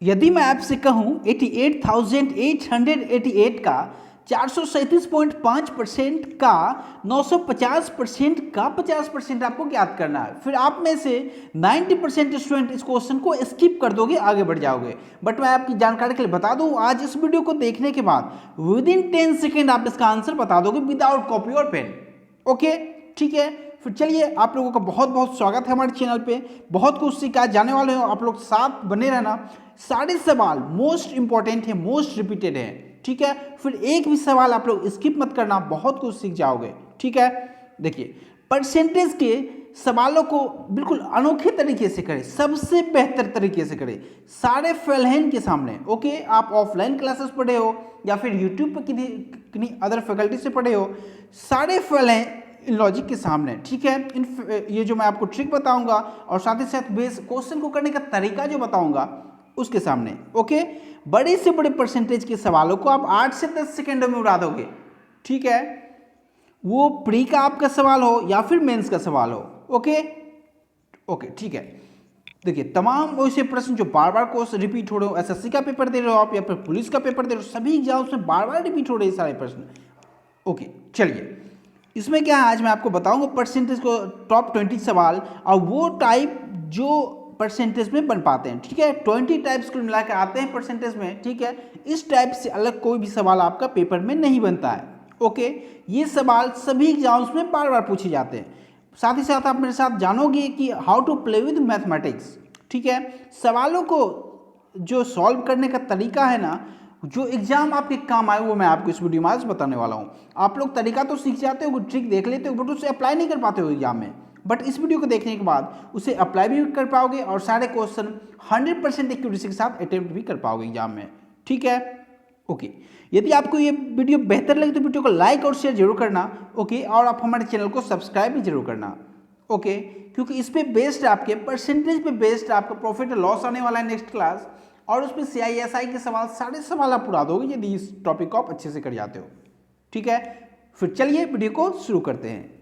यदि मैं आपसे कहूं 88,888 का 437.5% का 950% का 50% आपको ज्ञात करना है। फिर आप में से 90% स्टूडेंट इस क्वेश्चन को स्किप कर दोगे, आगे बढ़ जाओगे। बट मैं आपकी जानकारी के लिए बता दूं, आज इस वीडियो को देखने के बाद विद इन 10 सेकेंड आप इसका आंसर बता दोगे विदाउट कॉपी और पेन। ओके, ठीक है। फिर चलिए, आप लोगों का बहुत बहुत स्वागत है हमारे चैनल पे। बहुत कुछ सिखा जाने वाले हो, आप लोग साथ बने रहना। सारे सवाल मोस्ट इंपॉर्टेंट है, मोस्ट रिपीटेड है, ठीक है। फिर एक भी सवाल आप लोग स्किप मत करना, बहुत कुछ सीख जाओगे, ठीक है। देखिए, परसेंटेज के सवालों को बिल्कुल अनोखे तरीके से करें, सबसे बेहतर तरीके से करें, सारे फैलहन के सामने। ओके, आप ऑफलाइन क्लासेस पढ़े हो या फिर यूट्यूब पर किन्हीं अदर फैकल्टी से पढ़े हो, सारे फैलहन लॉजिक के सामने, ठीक है। ये जो मैं आपको ट्रिक बताऊंगा और साथ ही साथ बेस क्वेश्चन को करने का तरीका जो बताऊंगा उसके सामने। ओके, बड़े से बड़े परसेंटेज के सवालों को आप 8 से 10 सेकेंडों में उड़ा दोगे, ठीक है। वो प्री का आपका सवाल हो या फिर मेंस का सवाल हो। ओके ओके, ठीक है। देखिए, तमाम वैसे प्रश्न जो बार बार कोर्स रिपीट हो रहे हो, एसएससी का पेपर दे रहे हो आप या फिर पुलिस का पेपर दे रहे हो, सभी एग्जाम्स में बार बार रिपीट हो रहे हैं सारे प्रश्न। ओके, चलिए, इसमें क्या है, आज मैं आपको बताऊंगा परसेंटेज को टॉप 20 सवाल और वो टाइप जो परसेंटेज में बन पाते हैं, ठीक है। 20 टाइप्स को मिला के आते हैं परसेंटेज में, ठीक है। इस टाइप से अलग कोई भी सवाल आपका पेपर में नहीं बनता है। ओके, ये सवाल सभी एग्जाम्स में बार बार पूछे जाते हैं। साथ ही साथ आप मेरे साथ जानोगे कि how to play with mathematics, ठीक है। सवालों को जो सॉल्व करने का तरीका है ना, जो एग्जाम आपके काम आए, वो मैं आपको इस वीडियो में आज बताने वाला हूँ। आप लोग तरीका तो सीख जाते हो, ट्रिक देख लेते हो, बट उसे अप्लाई नहीं कर पाते हो एग्जाम में। बट इस वीडियो को देखने के बाद उसे अप्लाई भी कर पाओगे और सारे क्वेश्चन 100% एक्यूरेसी के साथ अटेम्प्ट भी कर पाओगे एग्जाम में, ठीक है। ओके, यदि आपको ये वीडियो बेहतर लगे तो वीडियो को लाइक और शेयर जरूर करना। ओके, और आप हमारे चैनल को सब्सक्राइब भी जरूर करना। ओके, क्योंकि इस पे बेस्ड आपके परसेंटेज पे बेस्ड आपका प्रॉफिट और लॉस आने वाला है नेक्स्ट क्लास, और उसमें CISI के सवाल, सारे सवाल आप उड़ा दोगे यदि इस टॉपिक को आप अच्छे से कर जाते हो, ठीक है। फिर चलिए वीडियो को शुरू करते हैं।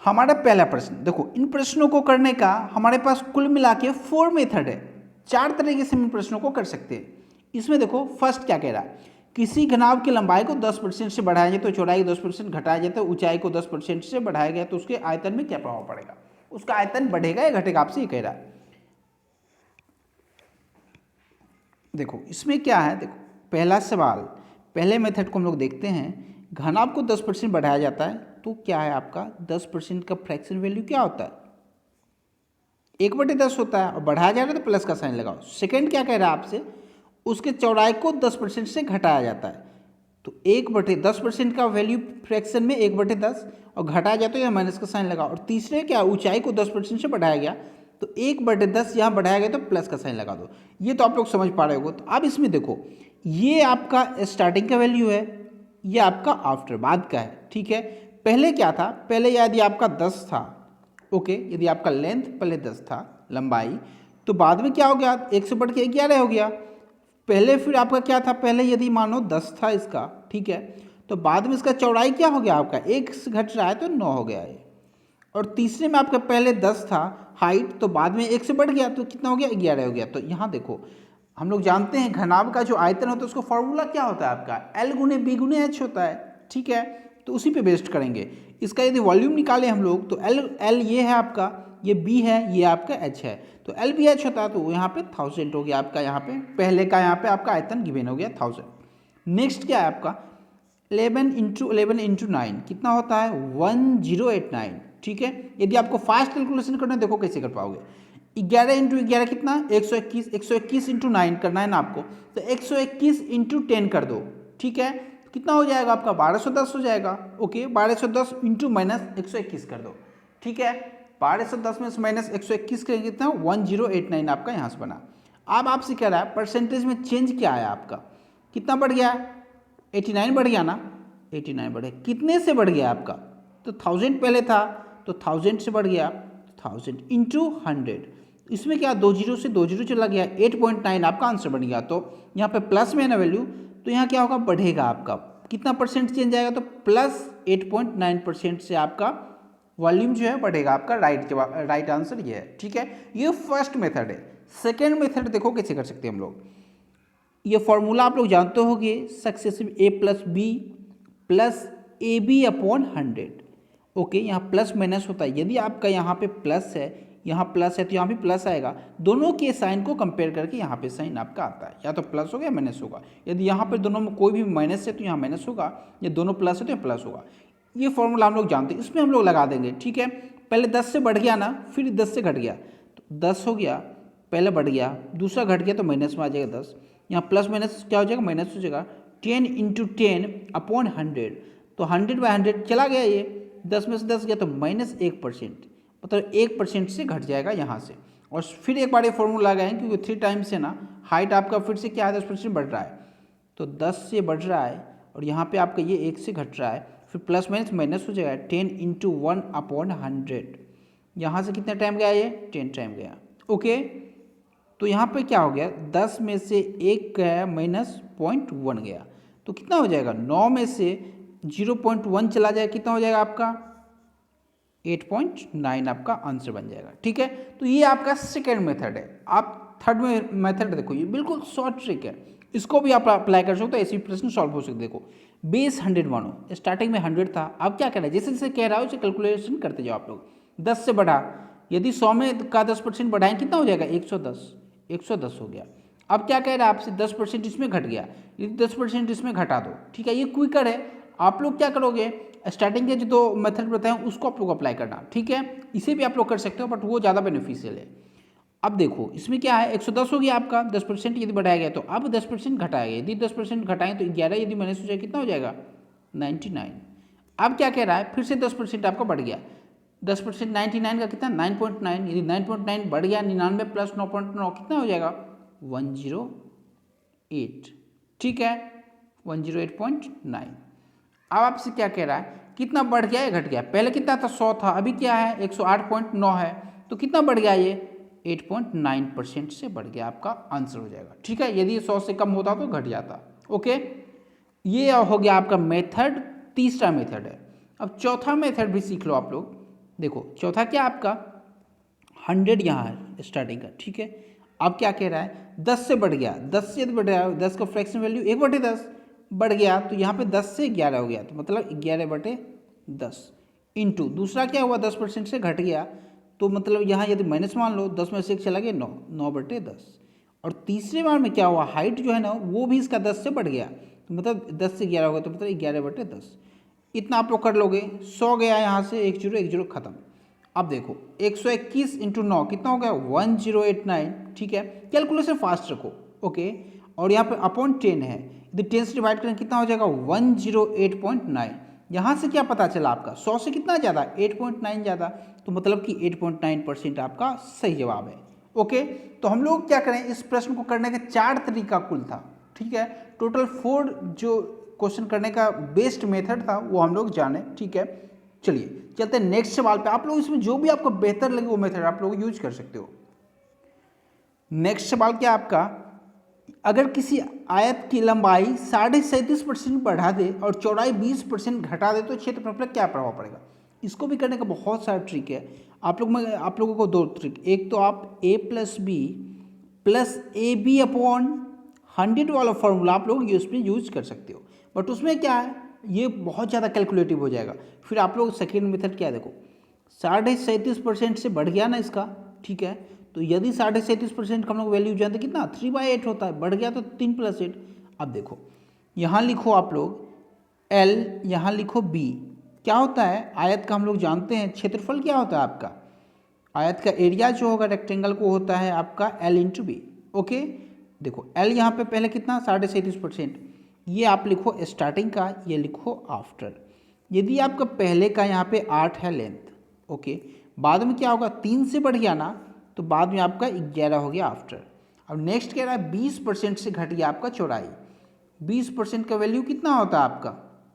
हमारा पहला प्रश्न देखो, इन प्रश्नों को करने का हमारे पास कुल मिला के 4 मेथड है, 4 तरीके से इन प्रश्नों को कर सकते हैं। इसमें देखो, फर्स्ट क्या कह रहा है, किसी घनाभ की लंबाई को 10% से बढ़ाया जाए तो चौड़ाई 10% घटाया जाए तो ऊंचाई को 10% से बढ़ाया गया तो उसके आयतन में क्या प्रभाव पड़ेगा, उसका आयतन बढ़ेगा या घटेगा, आपसे ये कह रहा है। देखो, इसमें क्या है, देखो पहला सवाल, पहले मेथड को हम लोग देखते हैं। घनाभ को 10% बढ़ाया जाता है तो क्या है आपका 10% का फ्रैक्शन वैल्यू क्या होता है, 1/10 होता है, और बढ़ाया जा रहा है तो प्लस का साइन लगाओ। सेकंड क्या कह रहा है आपसे, उसके चौड़ाई को 10% से घटाया जाता है तो 1/10% का वैल्यू फ्रैक्शन में 1/10, और घटाया जाता है या माइनस का साइन लगाओ। और तीसरे क्या, ऊंचाई को 10% से बढ़ाया गया तो 1/10 यहाँ बढ़ाया गया तो प्लस का साइन लगा दो। ये तो आप लोग समझ पा रहे हो। तो अब इसमें देखो, ये आपका स्टार्टिंग का वैल्यू है, ये आपका आफ्टर बाद का है, ठीक है। पहले क्या था, पहले यदि आपका 10 था, ओके, यदि आपका लेंथ पहले 10 था लंबाई, तो बाद में क्या हो गया, 1 से बढ़ के 11 हो गया। पहले फिर आपका क्या था, पहले यदि मानो 10 था इसका, ठीक है, तो बाद में इसका चौड़ाई क्या हो गया आपका, 1 से घट रहा है तो 9 हो गया है। और तीसरे में आपका पहले 10 था हाइट, तो बाद में 1 से बढ़ गया तो कितना हो गया, 11 हो गया। तो यहाँ देखो, हम लोग जानते हैं घनाभ का जो आयतन होता है उसका फॉर्मूला क्या होता है आपका, L गुने B गुने H होता है, ठीक है। तो उसी पे बेस्ड करेंगे। इसका यदि वॉल्यूम निकालें हम लोग तो L ये है आपका, ये B है, ये आपका H है, तो LBH होता है तो यहाँ पे 1000 हो गया आपका, यहाँ पे पहले का यहाँ पे आपका आयतन गिवन हो गया 1000। नेक्स्ट क्या है आपका, 11 × 9 कितना होता है, 1089, ठीक है। यदि आपको फास्ट कैलकुलेशन करना है, देखो कैसे कर पाओगे, 11 × 11 कितना, 121, 121 × 9 करना है ना आपको, तो 121 × 10 कर दो, ठीक है। कितना हो जाएगा आपका, 1210 हो जाएगा। ओके, 1210 × -121 कर दो, ठीक है। 1210 में से -121 करेंगे कितना, 1089 आपका यहाँ से बना। अब आपसे कह रहा है परसेंटेज में चेंज क्या आया आपका, कितना बढ़ गया, 89 बढ़ गया ना, 89 बढ़े, कितने से बढ़ गया आपका, तो 1000 पहले था तो 1000 से बढ़ गया, 1000 × 100, इसमें क्या 2 जीरो से 2 जीरो चला गया, 8.9 आपका आंसर बन गया। तो यहाँ पे प्लस में है ना वैल्यू, तो यहाँ क्या होगा, बढ़ेगा आपका, कितना परसेंट चेंज आएगा, तो +8.9% से आपका वॉल्यूम जो है बढ़ेगा आपका। राइट आंसर ये है, ठीक है। ये फर्स्ट मेथड है। सेकेंड मेथड देखो कैसे कर सकते हैं हम लोग। ये फॉर्मूला आप लोग जानते होंगे, successive a plus B plus A B upon 100। Okay, यहाँ प्लस माइनस होता है, यदि आपका यहाँ पे प्लस है, यहाँ प्लस है तो यहाँ भी प्लस आएगा। दोनों के साइन को कंपेयर करके यहाँ पे साइन आपका आता है, या तो प्लस होगा या माइनस होगा। यदि यहाँ पे दोनों में कोई भी माइनस है तो यहाँ माइनस होगा, या दोनों प्लस है तो यहाँ प्लस होगा। ये फॉर्मूला हम लोग जानते हैं, इसमें हम लोग लगा देंगे। ठीक है, पहले 10 से बढ़ गया ना, फिर 10 से घट गया तो 10 हो गया, पहले बढ़ गया, दूसरा घट गया तो माइनस में आ जाएगा 10। यहाँ प्लस माइनस क्या हो जाएगा, माइनस हो जाएगा। 10 इंटू 10 अपॉन 100, तो 100/100 चला गया, ये 10 में से 10 गया तो -1%, मतलब 1% से घट जाएगा यहाँ से। और फिर एक बार ये फॉर्मूला लगाएं, क्योंकि 3 टाइम्स से ना हाइट आपका फिर से क्या है 10% बढ़ रहा है, तो 10 से बढ़ रहा है और यहाँ पे आपका ये 1 से घट रहा है, फिर प्लस माइनस माइनस हो जाएगा। 10 इंटू 1 अपॉन 100, यहाँ से कितना टाइम गया, ये 10 टाइम गया। ओके, तो यहाँ पे क्या हो गया, 10 में से 1 गया माइनस 0.1 गया, तो कितना हो जाएगा, 9 में से 0.1 चला जाएगा, कितना हो जाएगा आपका 8.9 आपका आंसर बन जाएगा। ठीक है, तो ये आपका सेकेंड मेथड है। आप थर्ड में मेथड देखो, ये बिल्कुल शॉर्ट ट्रिक है, इसको भी आप अप्लाई कर सकते हो, ऐसे प्रश्न सॉल्व हो सकते। देखो बेस 100 मानो, स्टार्टिंग में 100 था, अब क्या करना है, जैसे जैसे कह रहा है उसे कैलकुलेशन करते जाओ आप लोग। 10 से बढ़ा, यदि 100 में का 10% बढ़ाएं कितना हो जाएगा, 110 हो गया। अब क्या कह रहा है आपसे, 10% इसमें घट गया, यदि 10% इसमें घटा दो। ठीक है, ये क्विकर है, आप लोग क्या करोगे, स्टार्टिंग के जो 2 मेथड बताए उसको आप लोग अप्लाई करना। ठीक है, इसे भी आप लोग कर सकते हो, बट वो ज़्यादा बेनिफिशियल है। अब देखो इसमें क्या है, 110 हो गया आपका, 10% यदि बढ़ाया गया तो अब 10% घटाया गया, यदि 10% घटाएं तो 11, यदि माइनस हो जाए कितना हो जाएगा 99। अब क्या कह रहा है, फिर से 10% आपका बढ़ गया, 10% 99 का कितना 9.9, यदि 9.9 बढ़ गया 99 प्लस 9.9 कितना हो जाएगा 108। ठीक है, 108.9। अब आपसे क्या कह रहा है, कितना बढ़ गया या घट गया, पहले कितना था 100 था, अभी क्या है 108.9 है, तो कितना बढ़ गया, ये 8.9% से बढ़ गया, आपका आंसर हो जाएगा। ठीक है, यदि 100 से कम होता तो घट जाता। ओके, ये हो गया आपका मेथड, तीसरा मेथड है। अब चौथा मेथड भी सीख लो आप लोग। देखो चौथा क्या आपका 100 यहाँ है स्टार्टिंग का। ठीक है, अब क्या कह रहा है, 10 से बढ़ गया, 10 से यदि बढ़ गया, 10 का फ्रैक्शन वैल्यू 1/10 बढ़ गया, तो यहाँ पे 10 से 11 हो गया, तो मतलब 11/10 इंटू दूसरा क्या हुआ 10% से घट गया, तो मतलब यहाँ यदि माइनस मान लो, 10 में से 1 चला गया 9, 9/10। और तीसरे बार में क्या हुआ, हाइट जो है ना वो भी इसका 10 से बढ़ गया, तो मतलब 10 से 11 हो गया, तो मतलब 11/10। इतना आप लोग कर लोगे, 100 गया यहाँ से, 1 0 खत्म। अब देखो 121 इंटू 9 कितना हो गया 1089। ठीक है, कैलकुलेशन फास्ट रखो। ओके, और यहाँ पे अपॉन 10 है, यदि 10 से डिवाइड करें कितना हो जाएगा 108.9। यहाँ से क्या पता चला आपका 100 से कितना ज़्यादा 8.9 ज़्यादा, तो मतलब कि 8.9% आपका सही जवाब है। ओके, तो हम लोग क्या करें, इस प्रश्न को करने के 4 तरीका कुल था। ठीक है, टोटल 4 जो क्वेश्चन करने का बेस्ट मेथड था वो हम लोग जाने। ठीक है, चलिए चलते हैं नेक्स्ट सवाल पे। आप लोग इसमें जो भी आपको बेहतर लगे वो मेथड आप लोग यूज कर सकते हो। नेक्स्ट सवाल क्या आपका, अगर किसी आयत की लंबाई 37.5% बढ़ा दे और चौड़ाई 20% घटा दे तो क्षेत्रफल पर क्या प्रभाव पड़ेगा। इसको भी करने का बहुत सारा ट्रिक है। आप लोगों को 2 ट्रिक, एक तो आप a plus B plus A B upon 100 वाला फॉर्मूला आप लोग उसमें यूज कर सकते हो, बट उसमें क्या है ये बहुत ज़्यादा कैलकुलेटिव हो जाएगा। फिर आप लोग सेकेंड मेथड क्या, देखो 37.5% से बढ़ गया ना इसका। ठीक है, तो यदि 37.5% का हम लोग वैल्यू जानते कितना 3/8 होता है, बढ़ गया तो 3 + 8। अब देखो यहाँ लिखो आप लोग L, यहाँ लिखो B। क्या होता है, आयत का हम लोग जानते हैं क्षेत्रफल क्या होता है आपका, आयत का एरिया जो होगा रेक्टेंगल को होता है आपका L इंटू बी। ओके, देखो L यहाँ पे पहले कितना 37%, ये आप लिखो स्टार्टिंग का, ये लिखो आफ्टर। यदि आपका पहले का यहाँ पे 8 है लेंथ, ओके, बाद में क्या होगा 3 से बढ़ गया ना, तो बाद में आपका 11 हो गया आफ्टर। अब नेक्स्ट कह रहा है 20% से घट गया आपका चौड़ाई। 20% का वैल्यू कितना होता है आपका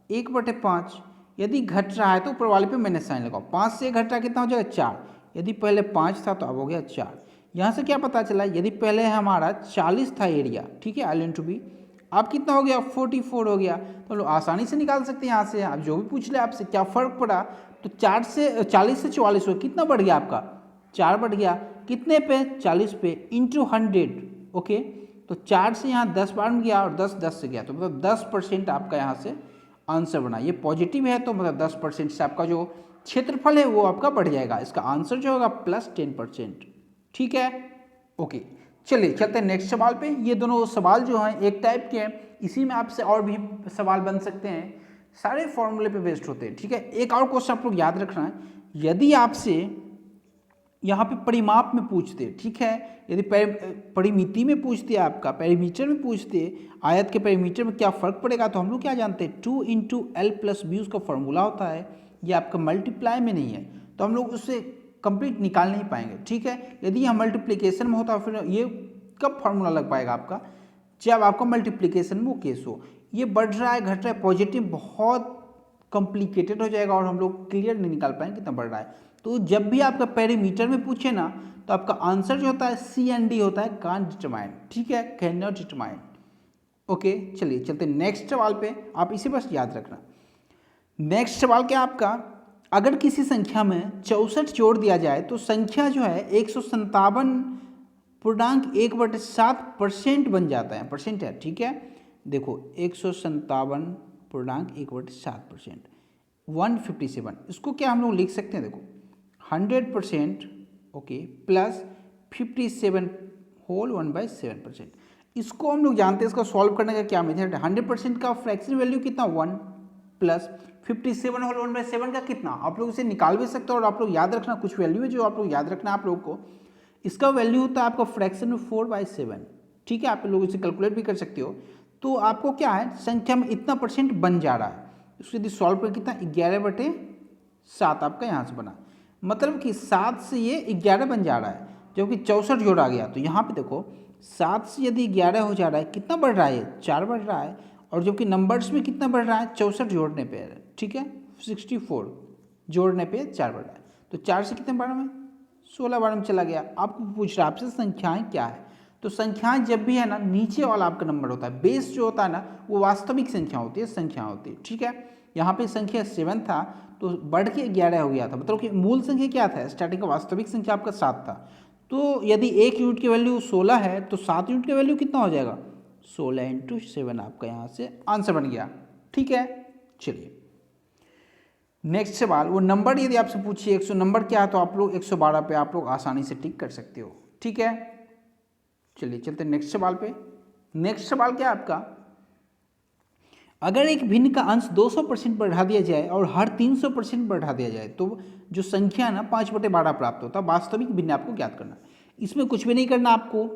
1/5। यदि घट रहा है तो ऊपर वाले पे माइनस साइन लगाओ, 5 से घट रहा है कितना हो जाएगा 4। यदि पहले 5 था तो अब हो गया 4। यहाँ से क्या पता चला, यदि पहले हमारा 40 था एरिया, ठीक है, L इंटू बी, अब कितना हो गया 44 हो गया। तो लोग आसानी से निकाल सकते हैं यहाँ से। आप जो भी पूछ ले आपसे क्या फ़र्क पड़ा, तो 40 से 44 हो, कितना बढ़ गया आपका 4 बढ़ गया। कितने पे, 40 पे, इंटू 100। ओके, तो 4 से यहाँ 10 बार में गया और 10 से गया, तो मतलब 10% आपका यहाँ से आंसर बना। ये पॉजिटिव है तो मतलब 10% से आपका जो क्षेत्रफल है वो आपका बढ़ जाएगा। इसका आंसर जो होगा +10%। ठीक है, ओके। चलिए चलते हैं नेक्स्ट सवाल पे। ये दोनों सवाल जो हैं एक टाइप के हैं, इसी में आपसे और भी सवाल बन सकते हैं, सारे फॉर्मूले पे बेस्ड होते हैं। ठीक है, एक और क्वेश्चन आप लोग याद रखना है, यदि आपसे यहाँ पे परिमाप में पूछते, ठीक है, यदि परिमिति में पूछते, आपका पेरीमीटर में पूछते, आयत के पेरीमीटर में क्या फ़र्क पड़ेगा, तो हम लोग क्या जानते हैं 2 × L+B उसका फॉर्मूला होता है। ये आपका मल्टीप्लाई में नहीं है तो हम लोग उससे कंप्लीट निकाल नहीं पाएंगे। ठीक है, यदि यह मल्टीप्लिकेशन में होता फिर ये कब फार्मूला लग पाएगा आपका, जब आपका मल्टीप्लिकेशन में वो केस हो। ये बढ़ रहा है घट रहा है पॉजिटिव बहुत कॉम्प्लिकेटेड हो जाएगा और हम लोग क्लियर नहीं निकाल पाएंगे कितना बढ़ रहा है। तो जब भी आपका पेरीमीटर में पूछे ना तो आपका आंसर जो होता है C&D होता है, कांट डिटरमाइन। ठीक है, कैन नॉट डिटरमाइन। ओके, चलिए चलते नेक्स्ट सवाल पे, आप इसे बस याद रखना। नेक्स्ट सवाल क्या आपका, अगर किसी संख्या में 64 जोड़ दिया जाए तो संख्या जो है 157.1/7% बन जाता है, परसेंट है। ठीक है, देखो 157.1/7%, 157, इसको क्या हम लोग लिख सकते हैं, देखो 100%, ओके, प्लस 57 होल 1/7%। इसको हम लोग जानते हैं, इसका सॉल्व करने का क्या मेथड है। 100% का फ्रैक्शन वैल्यू कितना 1 प्लस 57 होल 1/7 का कितना, आप लोग इसे निकाल भी सकते हो। और आप लोग याद रखना कुछ वैल्यू है जो आप लोग याद रखना आप लोग को, इसका वैल्यू होता है आपका फ्रैक्शन में 4/7। ठीक है, आप लोग इसे कैलकुलेट भी कर सकते हो। तो आपको क्या है, संख्या में इतना % बन जा रहा है, इसको यदि सॉल्व कर कितना 11/7 आपका यहाँ से बना, मतलब कि 7 से ये 11 बन जा रहा है, जबकि 64 जोड़ा गया। तो यहाँ पे देखो 7 से यदि 11 हो जा रहा है, कितना बढ़ रहा है, 4 बढ़ रहा है। और जबकि नंबर्स में कितना बढ़ रहा है, 64 जोड़ने पे, ठीक है, 64 जोड़ने पे 4 बढ़ रहा है। तो 4 से कितने बार में, 16 बार में चला गया। आपको पूछ रहा है आपसे संख्याएं क्या है, तो संख्याएं जब भी है ना नीचे वाला आपका नंबर होता है, बेस जो होता है ना वो वास्तविक संख्या होती है, संख्या होती है। ठीक है, यहाँ पे संख्या 7 था तो बढ़ के 11 हो गया था, मतलब कि मूल संख्या क्या था, स्टार्टिंग का वास्तविक संख्या आपका 7 था। तो यदि 1 यूनिट की वैल्यू 16 है तो 7 यूनिट की वैल्यू कितना हो जाएगा, 16 × 7 आपका यहाँ से आंसर बन गया। ठीक है, चलिए नेक्स्ट सवाल, वो नंबर यदि आपसे पूछिए 100 नंबर क्या है तो आप लोग 112 पे आप लोग आसानी से टिक कर सकते हो। ठीक है, चलिए चलते नेक्स्ट सवाल पे। नेक्स्ट सवाल क्या है आपका, अगर एक भिन्न का अंश 200% बढ़ा दिया जाए और हर 300% बढ़ा दिया जाए तो जो संख्या ना 5/12 प्राप्त होता है। वास्तविक भिन्न आपको ज्ञात करना, इसमें कुछ भी नहीं करना आपको,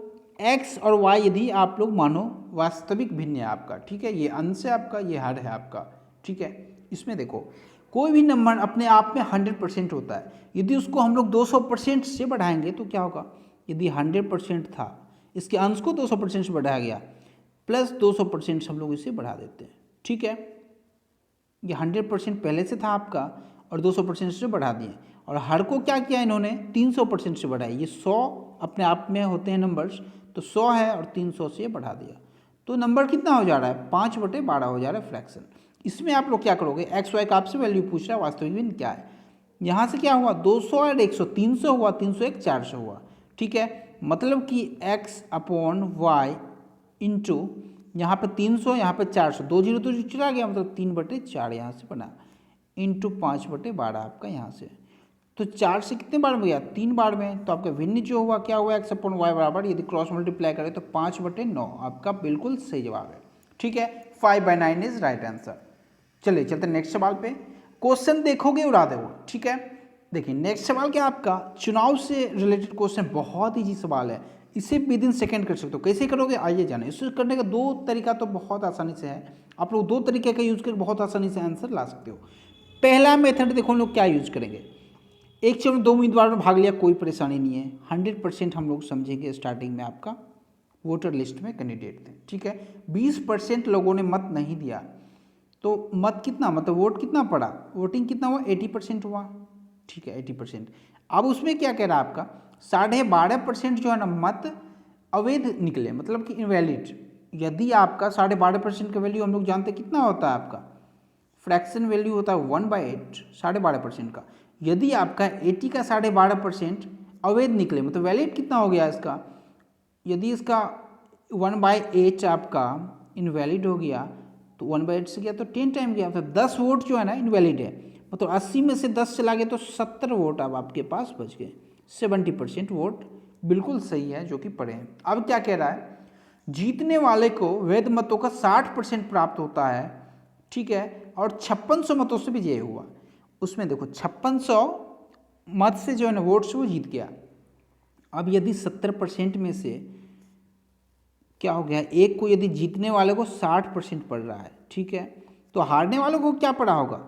x और y यदि आप लोग मानो वास्तविक भिन्न है आपका। ठीक है, ये अंश है आपका, ये हर है आपका। ठीक है, इसमें देखो कोई भी नंबर अपने आप में 100% होता है, यदि उसको हम लोग 200% से बढ़ाएंगे तो क्या होगा, यदि 100% था इसके अंश को 200% से बढ़ाया गया प्लस 200% से हम लोग इसे बढ़ा देते हैं। ठीक है, ये 100% पहले से था आपका और 200% से बढ़ा दिए, और हर को क्या किया इन्होंने 300% से बढ़ाया। ये 100 अपने आप में होते हैं नंबर्स, तो 100 है और 300 से बढ़ा दिया तो नंबर कितना हो जा रहा है, 5/12 हो जा रहा है फ्रैक्शन। इसमें आप लोग क्या करोगे, एक्स वाई का आपसे वैल्यू पूछ रहा है, वास्तविक भिन्न क्या है। यहाँ से क्या हुआ 200 और 100, 300 हुआ, 301 400 हुआ। ठीक है, मतलब कि x/y इंटू यहाँ पर 300 यहाँ पर 400, 2 जीरो तो चला गया, मतलब 3/4 यहाँ से बना, इंटू 5/12 आपका यहाँ से। तो 4 से कितने बार में गया, 3 बार में। तो आपका भिन्न जो हुआ क्या हुआ, x/y बराबर, यदि क्रॉस मल्टीप्लाई करें तो 5/9 आपका बिल्कुल सही जवाब है। ठीक है, 5/9 इज राइट आंसर। चलिए चलते नेक्स्ट सवाल पे, क्वेश्चन देखोगे उड़ा दोगे। ठीक है, देखिए नेक्स्ट सवाल क्या आपका, चुनाव से रिलेटेड क्वेश्चन, बहुत ईजी सवाल है, इसे विद इन सेकेंड कर सकते हो। कैसे करोगे आइए जाने, इसे करने का 2 तरीका तो बहुत आसानी से है, आप लोग 2 तरीके का यूज करके बहुत आसानी से आंसर ला सकते हो। पहला मेथड देखो हम लोग क्या यूज करेंगे, एक चरण 2 उम्मीदवार में भाग लिया, कोई परेशानी नहीं है, 100% हम लोग समझेंगे स्टार्टिंग में आपका वोटर लिस्ट में कैंडिडेट थे। ठीक है, 20% लोगों ने मत नहीं दिया, तो मत कितना, मतलब वोट कितना पड़ा, वोटिंग कितना हुआ, 80% हुआ। ठीक है, 80%। अब उसमें क्या कह रहा है आपका 12.5% जो है ना मत अवैध निकले, मतलब कि इनवैलिड। यदि आपका 12.5% का वैल्यू हम लोग जानते कितना होता है, आपका फ्रैक्शन वैल्यू होता है 1/8, 12.5% का। यदि आपका 80 का 12.5% अवैध निकले, मतलब वैलिड कितना हो गया इसका, यदि इसका 1/8 आपका इनवैलिड हो गया तो 1/8 से गया तो 10 टाइम गया, मतलब 10 वोट जो है ना इनवैलिड है, मतलब 80 में से 10 चला गया तो 70 वोट अब आपके पास बच गए। 70% वोट बिल्कुल सही है जो कि पड़े हैं। अब क्या कह रहा है, जीतने वाले को वैध मतों का 60% प्राप्त होता है, ठीक है, और 5600 मतों से विजय हुआ। उसमें देखो 5600 मत से जो है ना वोट से वो जीत गया। अब यदि 70% में से क्या हो गया, एक को यदि जीतने वाले को 60% पड़ रहा है, ठीक है, तो हारने वालों को क्या पड़ा होगा,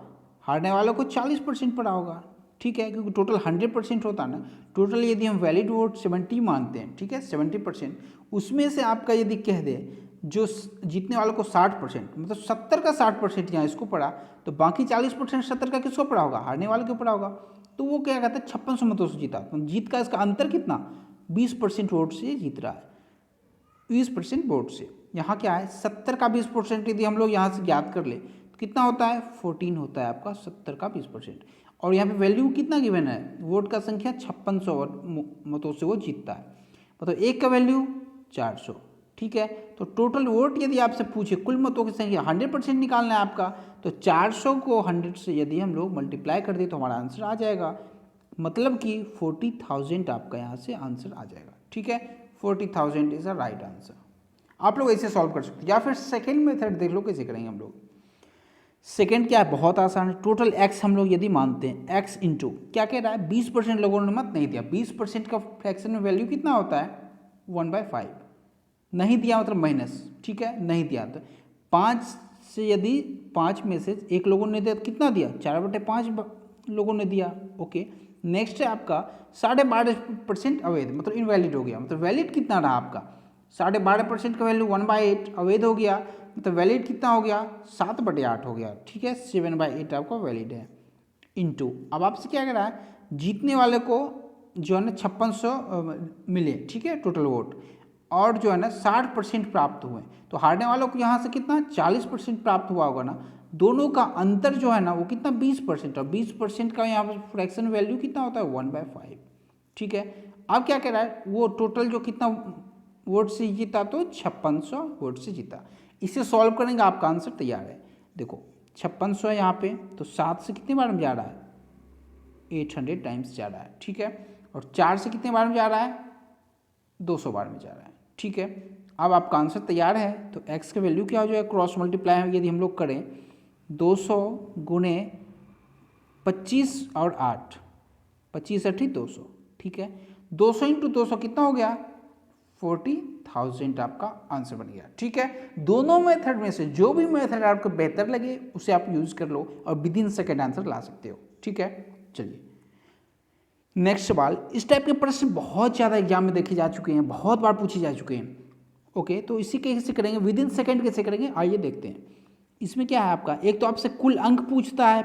हारने वालों को 40% पड़ा होगा, ठीक है, क्योंकि टोटल 100% होता है ना। टोटल यदि हम वैलिड वोट 70 मानते हैं, ठीक है, 70%, उसमें से आपका यदि कह दे जो जीतने वालों को 60%, मतलब 70 का 60% यहाँ इसको पड़ा, तो बाकी 40% 70 का किसको पड़ा होगा, हारने वाले को पड़ा होगा। तो वो क्या कहते हैं 5600 मतों से जीता, तो जीत का इसका अंतर कितना, 20% वोट से जीत रहा है, 20% वोट से। यहाँ क्या है 70 का 20% यदि हम लोग यहाँ से ज्ञात कर ले तो कितना होता है 14 होता है आपका 70 का 20%। और यहाँ पे वैल्यू कितना गिवन है, वोट का संख्या 5600 मतों से वो जीतता है, मतलब एक का वैल्यू 400, ठीक है। तो टोटल वोट यदि आपसे पूछे कुल मतों की संख्या 100% निकालना है आपका, तो 400 को 100 से यदि हम लोग मल्टीप्लाई कर दें तो हमारा आंसर आ जाएगा, मतलब कि 40,000 आपका यहाँ से आंसर आ जाएगा, ठीक है। 40,000 इज अ राइट आंसर। आप लोग ऐसे सॉल्व कर सकते हैं, या फिर सेकेंड मेथड देख लो कैसे करेंगे हम लोग। सेकेंड क्या है, बहुत आसान है। टोटल एक्स हम लोग यदि मानते हैं, एक्स इंटू क्या कह रहा है 20% लोगों ने मत नहीं दिया, 20% का फ्रैक्शन में वैल्यू कितना होता है 1/5, नहीं दिया मतलब माइनस, ठीक है, नहीं दिया तो 5 से यदि 5 में से एक लोगों ने दिया तो कितना दिया 4/5 लोगों ने दिया, ओके। नेक्स्ट है आपका 12.5% अवैध, मतलब इनवैलिड हो गया, मतलब वैलिड कितना रहा आपका 12.5% का वैल्यू 1/8 अवैध हो गया, मतलब वैलिड कितना हो गया 7/8 हो गया, ठीक है, 7/8 आपका वैलिड है। इनटू अब आपसे क्या कह रहा है, जीतने वाले को जो है ना 5600 मिले, ठीक है, टोटल वोट, और जो है ना 60% प्राप्त हुए, तो हारने वालों को यहाँ से कितना 40% प्राप्त हुआ होगा ना। दोनों का अंतर जो है ना वो कितना 20%, और 20% का यहाँ पर फ्रैक्शन वैल्यू कितना होता है 1/5, ठीक है। अब क्या कह रहा है, वो टोटल जो कितना वोट से जीता, तो 5600 वोट से जीता। इसे सॉल्व करेंगे आपका आंसर तैयार है। देखो 5600 है यहाँ पे, तो 7 से कितने बार में जा रहा है 800 टाइम्स जा रहा है, ठीक है, और 4 से कितने बार में जा रहा है 200 बार में जा रहा है, ठीक है। अब आपका आंसर तैयार है, तो x का वैल्यू क्या हो जाएगा, क्रॉस मल्टीप्लाई यदि हम लोग करें 200 गुणे 25 और 8, 25 8 200, ठीक है, 200 इंटू 200 कितना हो गया 40,000 आपका आंसर बन गया, ठीक है। दोनों मेथड में से जो भी मेथड आपको बेहतर लगे उसे आप यूज कर लो और विद इन सेकेंड आंसर ला सकते हो, ठीक है। चलिए नेक्स्ट सवाल, इस टाइप के प्रश्न बहुत ज़्यादा एग्जाम में देखे जा चुके हैं, बहुत बार पूछे जा चुके हैं, ओके। तो इसी कैसे करेंगे, विद इन सेकेंड कैसे करेंगे, आइए देखते हैं। इसमें क्या है आपका, एक तो आपसे कुल अंक पूछता है,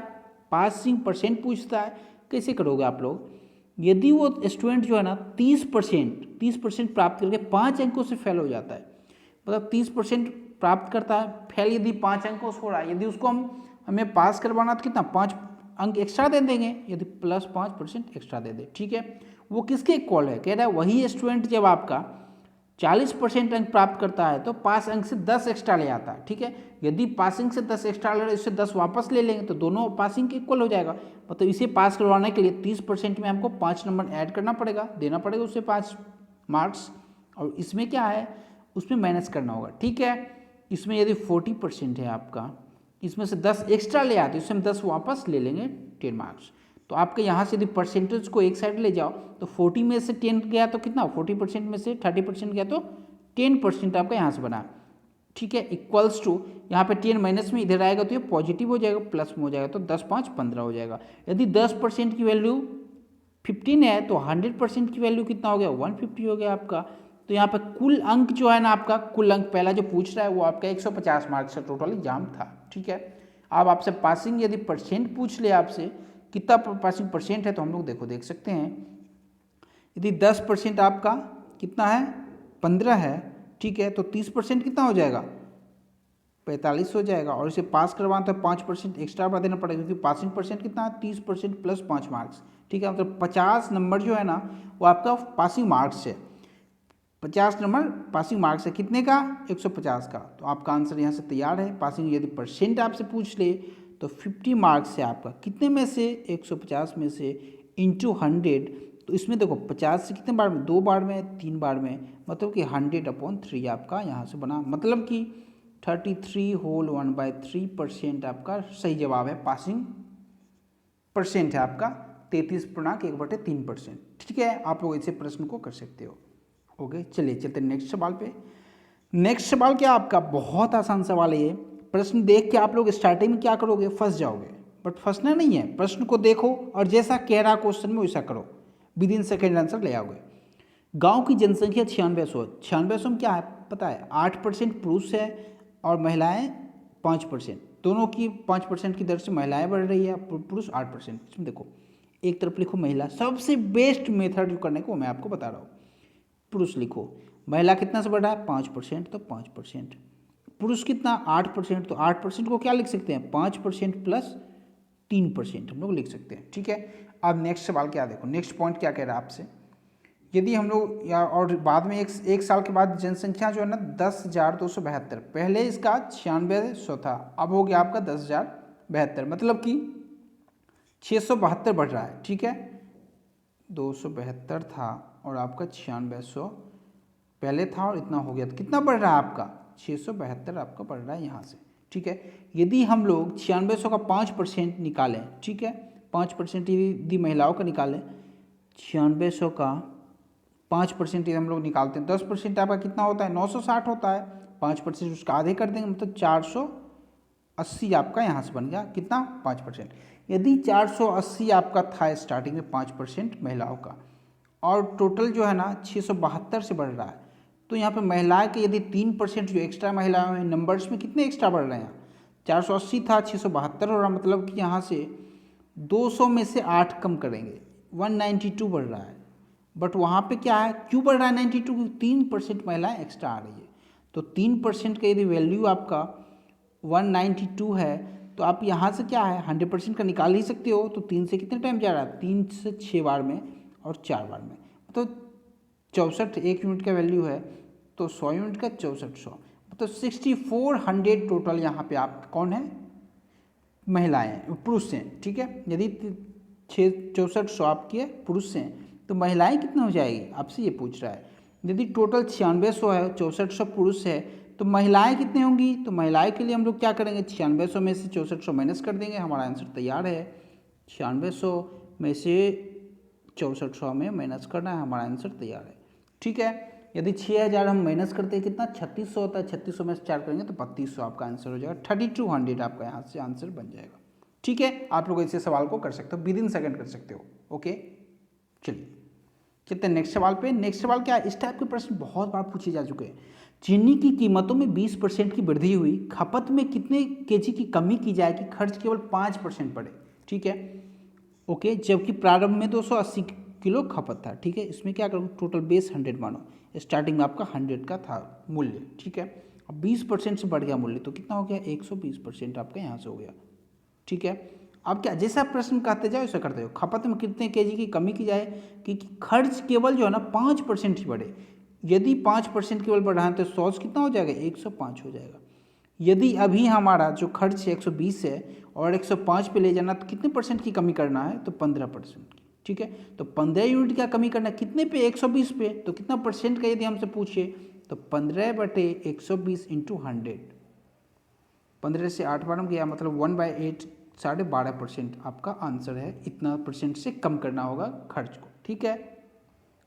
पासिंग परसेंट पूछता है, कैसे करोगे आप लोग। यदि वो स्टूडेंट जो है ना 30% प्राप्त करके 5 अंकों से फेल हो जाता है, मतलब 30% प्राप्त करता है, फेल यदि 5 अंकों से हो रहा है, यदि उसको हमें पास करवाना तो कितना 5 अंक एक्स्ट्रा दे देंगे, यदि +5% एक्स्ट्रा दे दे, ठीक है। वो किसके इक्वल है, कह रहा है वही स्टूडेंट जब आपका 40% अंक प्राप्त करता है तो पास अंक से 10 एक्स्ट्रा ले आता है, ठीक है। यदि पासिंग से 10 एक्स्ट्रा ले रहे इससे 10 वापस ले लेंगे तो दोनों पासिंग के इक्वल हो जाएगा, मतलब इसे पास करवाने के लिए 30% में हमको 5 नंबर ऐड करना पड़ेगा, देना पड़ेगा उससे 5 मार्क्स, और इसमें क्या है उसमें माइनस करना होगा, ठीक है। इसमें यदि 40% है आपका, इसमें से 10 एक्स्ट्रा ले आते इससे हम 10 वापस ले लेंगे 10 मार्क्स। तो आपके यहाँ से यदि परसेंटेज को एक साइड ले जाओ तो 40 में से 10 गया तो कितना 40% में से 30% गया तो 10% आपका यहाँ से बना, ठीक है, इक्वल्स टू यहाँ पे 10 माइनस में इधर आएगा तो ये पॉजिटिव हो जाएगा, प्लस में हो जाएगा तो 10 5 15 हो जाएगा। यदि 10% की वैल्यू 15 है तो 100% की वैल्यू कितना हो गया 150 हो गया आपका। तो यहाँ पे कुल अंक जो है ना आपका, कुल अंक पहला जो पूछ रहा है वो आपका 150 मार्क्स का टोटल एग्जाम था, ठीक है। अब आपसे पासिंग यदि परसेंट पूछ ले आपसे कितना पासिंग परसेंट है, तो हम लोग देख सकते हैं, यदि 10% आपका कितना है 15 है, ठीक है, तो 30% कितना हो जाएगा 45 हो जाएगा, और इसे पास करवाना तो 5% एक्स्ट्रा देना पड़ेगा, क्योंकि पासिंग परसेंट कितना है 30% +5 मार्क्स, ठीक है, मतलब 50 नंबर जो है ना वो आपका पासिंग मार्क्स है। 50 नंबर पासिंग मार्क्स है, कितने का? 150 का। तो आपका आंसर यहाँ से तैयार है। पासिंग यदि परसेंट आपसे पूछ ले तो 50 मार्क्स है आपका, कितने में से? 150 में से इंटू 100। तो इसमें देखो 50 से कितने बार में? 2 बार में, 3 बार में, मतलब कि 100/3 आपका यहाँ से बना, मतलब कि 33 होल 1/3% आपका सही जवाब है। पासिंग परसेंट है आपका 33.1/3%। ठीक है, आप लोग ऐसे प्रश्न को कर सकते हो। ओके, चलिए चलते नेक्स्ट सवाल पे। नेक्स्ट सवाल क्या आपका? बहुत आसान सवाल है ये। प्रश्न देख के आप लोग स्टार्टिंग में क्या करोगे? फंस जाओगे, बट फंसना नहीं है। प्रश्न को देखो और जैसा कह रहा क्वेश्चन में वैसा करो, विद इन सेकेंड आंसर ले आओगे। गांव की जनसंख्या 9600। 9600 में क्या है पता है? 8% पुरुष है और महिलाएं 5%। दोनों की 5% की दर से महिलाएं बढ़ रही है, पुरुष 8%। इसमें देखो एक तरफ लिखो महिला, सबसे बेस्ट मेथड जो करने को मैं आपको बता रहा हूँ। पुरुष लिखो, महिला कितना से बढ़ रहा है? 5%, तो 5%। पुरुष कितना? 8%, तो 8% को क्या लिख सकते हैं? 5% प्लस 3% हम लोग लिख सकते हैं। ठीक है, अब नेक्स्ट सवाल क्या देखो, नेक्स्ट पॉइंट क्या कह रहा है आपसे। यदि हम लोग या और बाद में एक साल के बाद जनसंख्या जो है ना 10,272, पहले इसका 9600 था, अब हो गया आपका 10,072, मतलब कि 672 बढ़ रहा है। ठीक है, 272 था और आपका 9600 पहले था और इतना हो गया, तो कितना बढ़ रहा है आपका? 672 आपका बढ़ रहा है यहाँ से। ठीक है, यदि हम लोग 9600 का 5% निकालें, ठीक है, 5% यदि महिलाओं का निकालें, 9600 का 5% यदि हम लोग निकालते हैं, 10% आपका कितना होता है? 960 होता है। 5% उसका आधे कर देंगे, मतलब 480 आपका यहाँ से बन गया, कितना? 5%। यदि 480 आपका था स्टार्टिंग में 5% महिलाओं का, और टोटल जो है ना 672 से बढ़ रहा है, तो यहाँ पे महिलाएं के यदि 3% जो एक्स्ट्रा महिलाएं हैं, नंबर्स में कितने एक्स्ट्रा बढ़ रहे हैं? 480 था, 672 हो रहा, मतलब कि यहाँ से 200 में से 8 कम करेंगे, 192 बढ़ रहा है। बट वहाँ पे क्या है, क्यों बढ़ रहा है 92? 3% महिलाएं एक्स्ट्रा आ रही है। तो 3% का यदि वैल्यू आपका 192 है, तो आप यहाँ से क्या है 100% का निकाल ही सकते हो। तो 3 से कितने टाइम जा रहा है? 3 से 6 बार में और 4 बार में, तो 64 एक यूनिट का वैल्यू है, तो 100 यूनिट का 6400, मतलब 6400 टोटल यहाँ पे आप कौन है? महिलाएं, पुरुष हैं। ठीक है, यदि 6400 आपके पुरुष हैं तो महिलाएं कितना हो जाएगी? आपसे ये पूछ रहा है। यदि टोटल 9600 है, 6400 पुरुष है, तो महिलाएं कितनी होंगी? तो महिलाएं के लिए हम लोग क्या करेंगे? 9600 में से 6400 माइनस कर देंगे, हमारा आंसर तैयार है। 9600 में से 6400 में माइनस करना है, हमारा आंसर तैयार है। ठीक है, यदि 6000 हम माइनस करते हैं, कितना? 3600 होता है, 3600 में से 4 करेंगे तो 3200 आपका आंसर हो जाएगा। 3200 आपका यहाँ से आंसर बन जाएगा। ठीक है, आप लोग इसे सवाल को कर सकते हो, विद इन सेकंड कर सकते हो। ओके, चलिए चलते हैं नेक्स्ट सवाल पे। नेक्स्ट सवाल क्या है? इस टाइप के प्रश्न बहुत बार पूछे जा चुके हैं। चीनी की कीमतों में 20% की वृद्धि हुई, खपत में कितने केजी की कमी की जाए कि खर्च केवल 5% पड़े? ठीक है, ओके, जबकि प्रारंभ में 280 किलो खपत था। ठीक है, इसमें क्या करूँ? टोटल बेस 100 मानो, स्टार्टिंग में आपका 100 का था मूल्य। ठीक है, अब 20% से बढ़ गया मूल्य, तो कितना हो गया? 120% आपका यहाँ से हो गया। ठीक है, अब क्या जैसा प्रश्न कहते जाओ वैसा करते हो। खपत में कितने केजी की कमी की जाए कि खर्च केवल जो है ना 5% ही बढ़े। यदि 5% केवल बढ़ा है तो 100 से कितना हो जाएगा? 105 हो जाएगा। यदि अभी हमारा जो खर्च है 120 है और 105 पे ले जाना, तो कितने परसेंट की कमी करना है? तो 15% की। ठीक है, तो 15 यूनिट का कमी करना है, कितने पे? 120 पे। तो कितना परसेंट का यदि हमसे पूछे तो 15/120 इंटू 100, 15 से 8 बार में गया, मतलब 1/8, 12.5% आपका आंसर है। इतना परसेंट से कम करना होगा खर्च को। ठीक है,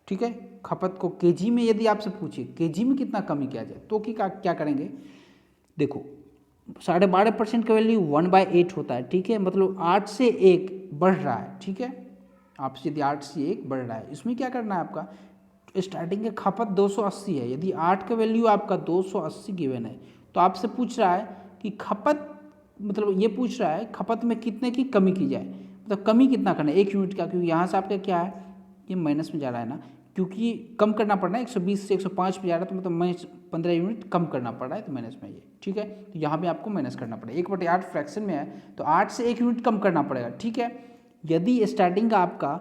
ठीक है, खपत को केजी में यदि आपसे पूछे केजी में कितना कमी किया जाए, तो क्या करेंगे? देखो 12.5% का वैल्यू 1/8 होता है। ठीक है, मतलब 8 से 1 बढ़ रहा है। ठीक है, आपसे यदि 8 से 1 बढ़ रहा है, इसमें क्या करना है आपका? स्टार्टिंग की खपत 280 है, यदि 8 का वैल्यू आपका 280 गिवन है, तो आपसे पूछ रहा है कि खपत, मतलब ये पूछ रहा है खपत में कितने की कमी की जाए, मतलब कमी कितना करना है 1 यूनिट का, क्योंकि यहाँ से आपका क्या है, ये माइनस में जा रहा है ना, क्योंकि कम करना पड़ रहा है, 120 से 105 पे जा रहा है, तो मतलब माइनस 15 यूनिट कम करना पड़ रहा है, तो माइनस में ये। ठीक है, तो यहाँ पे आपको माइनस करना पड़ेगा। 1/8 फ्रैक्शन में है, तो 8 से 1 यूनिट कम करना पड़ेगा। ठीक है, यदि स्टार्टिंग का आपका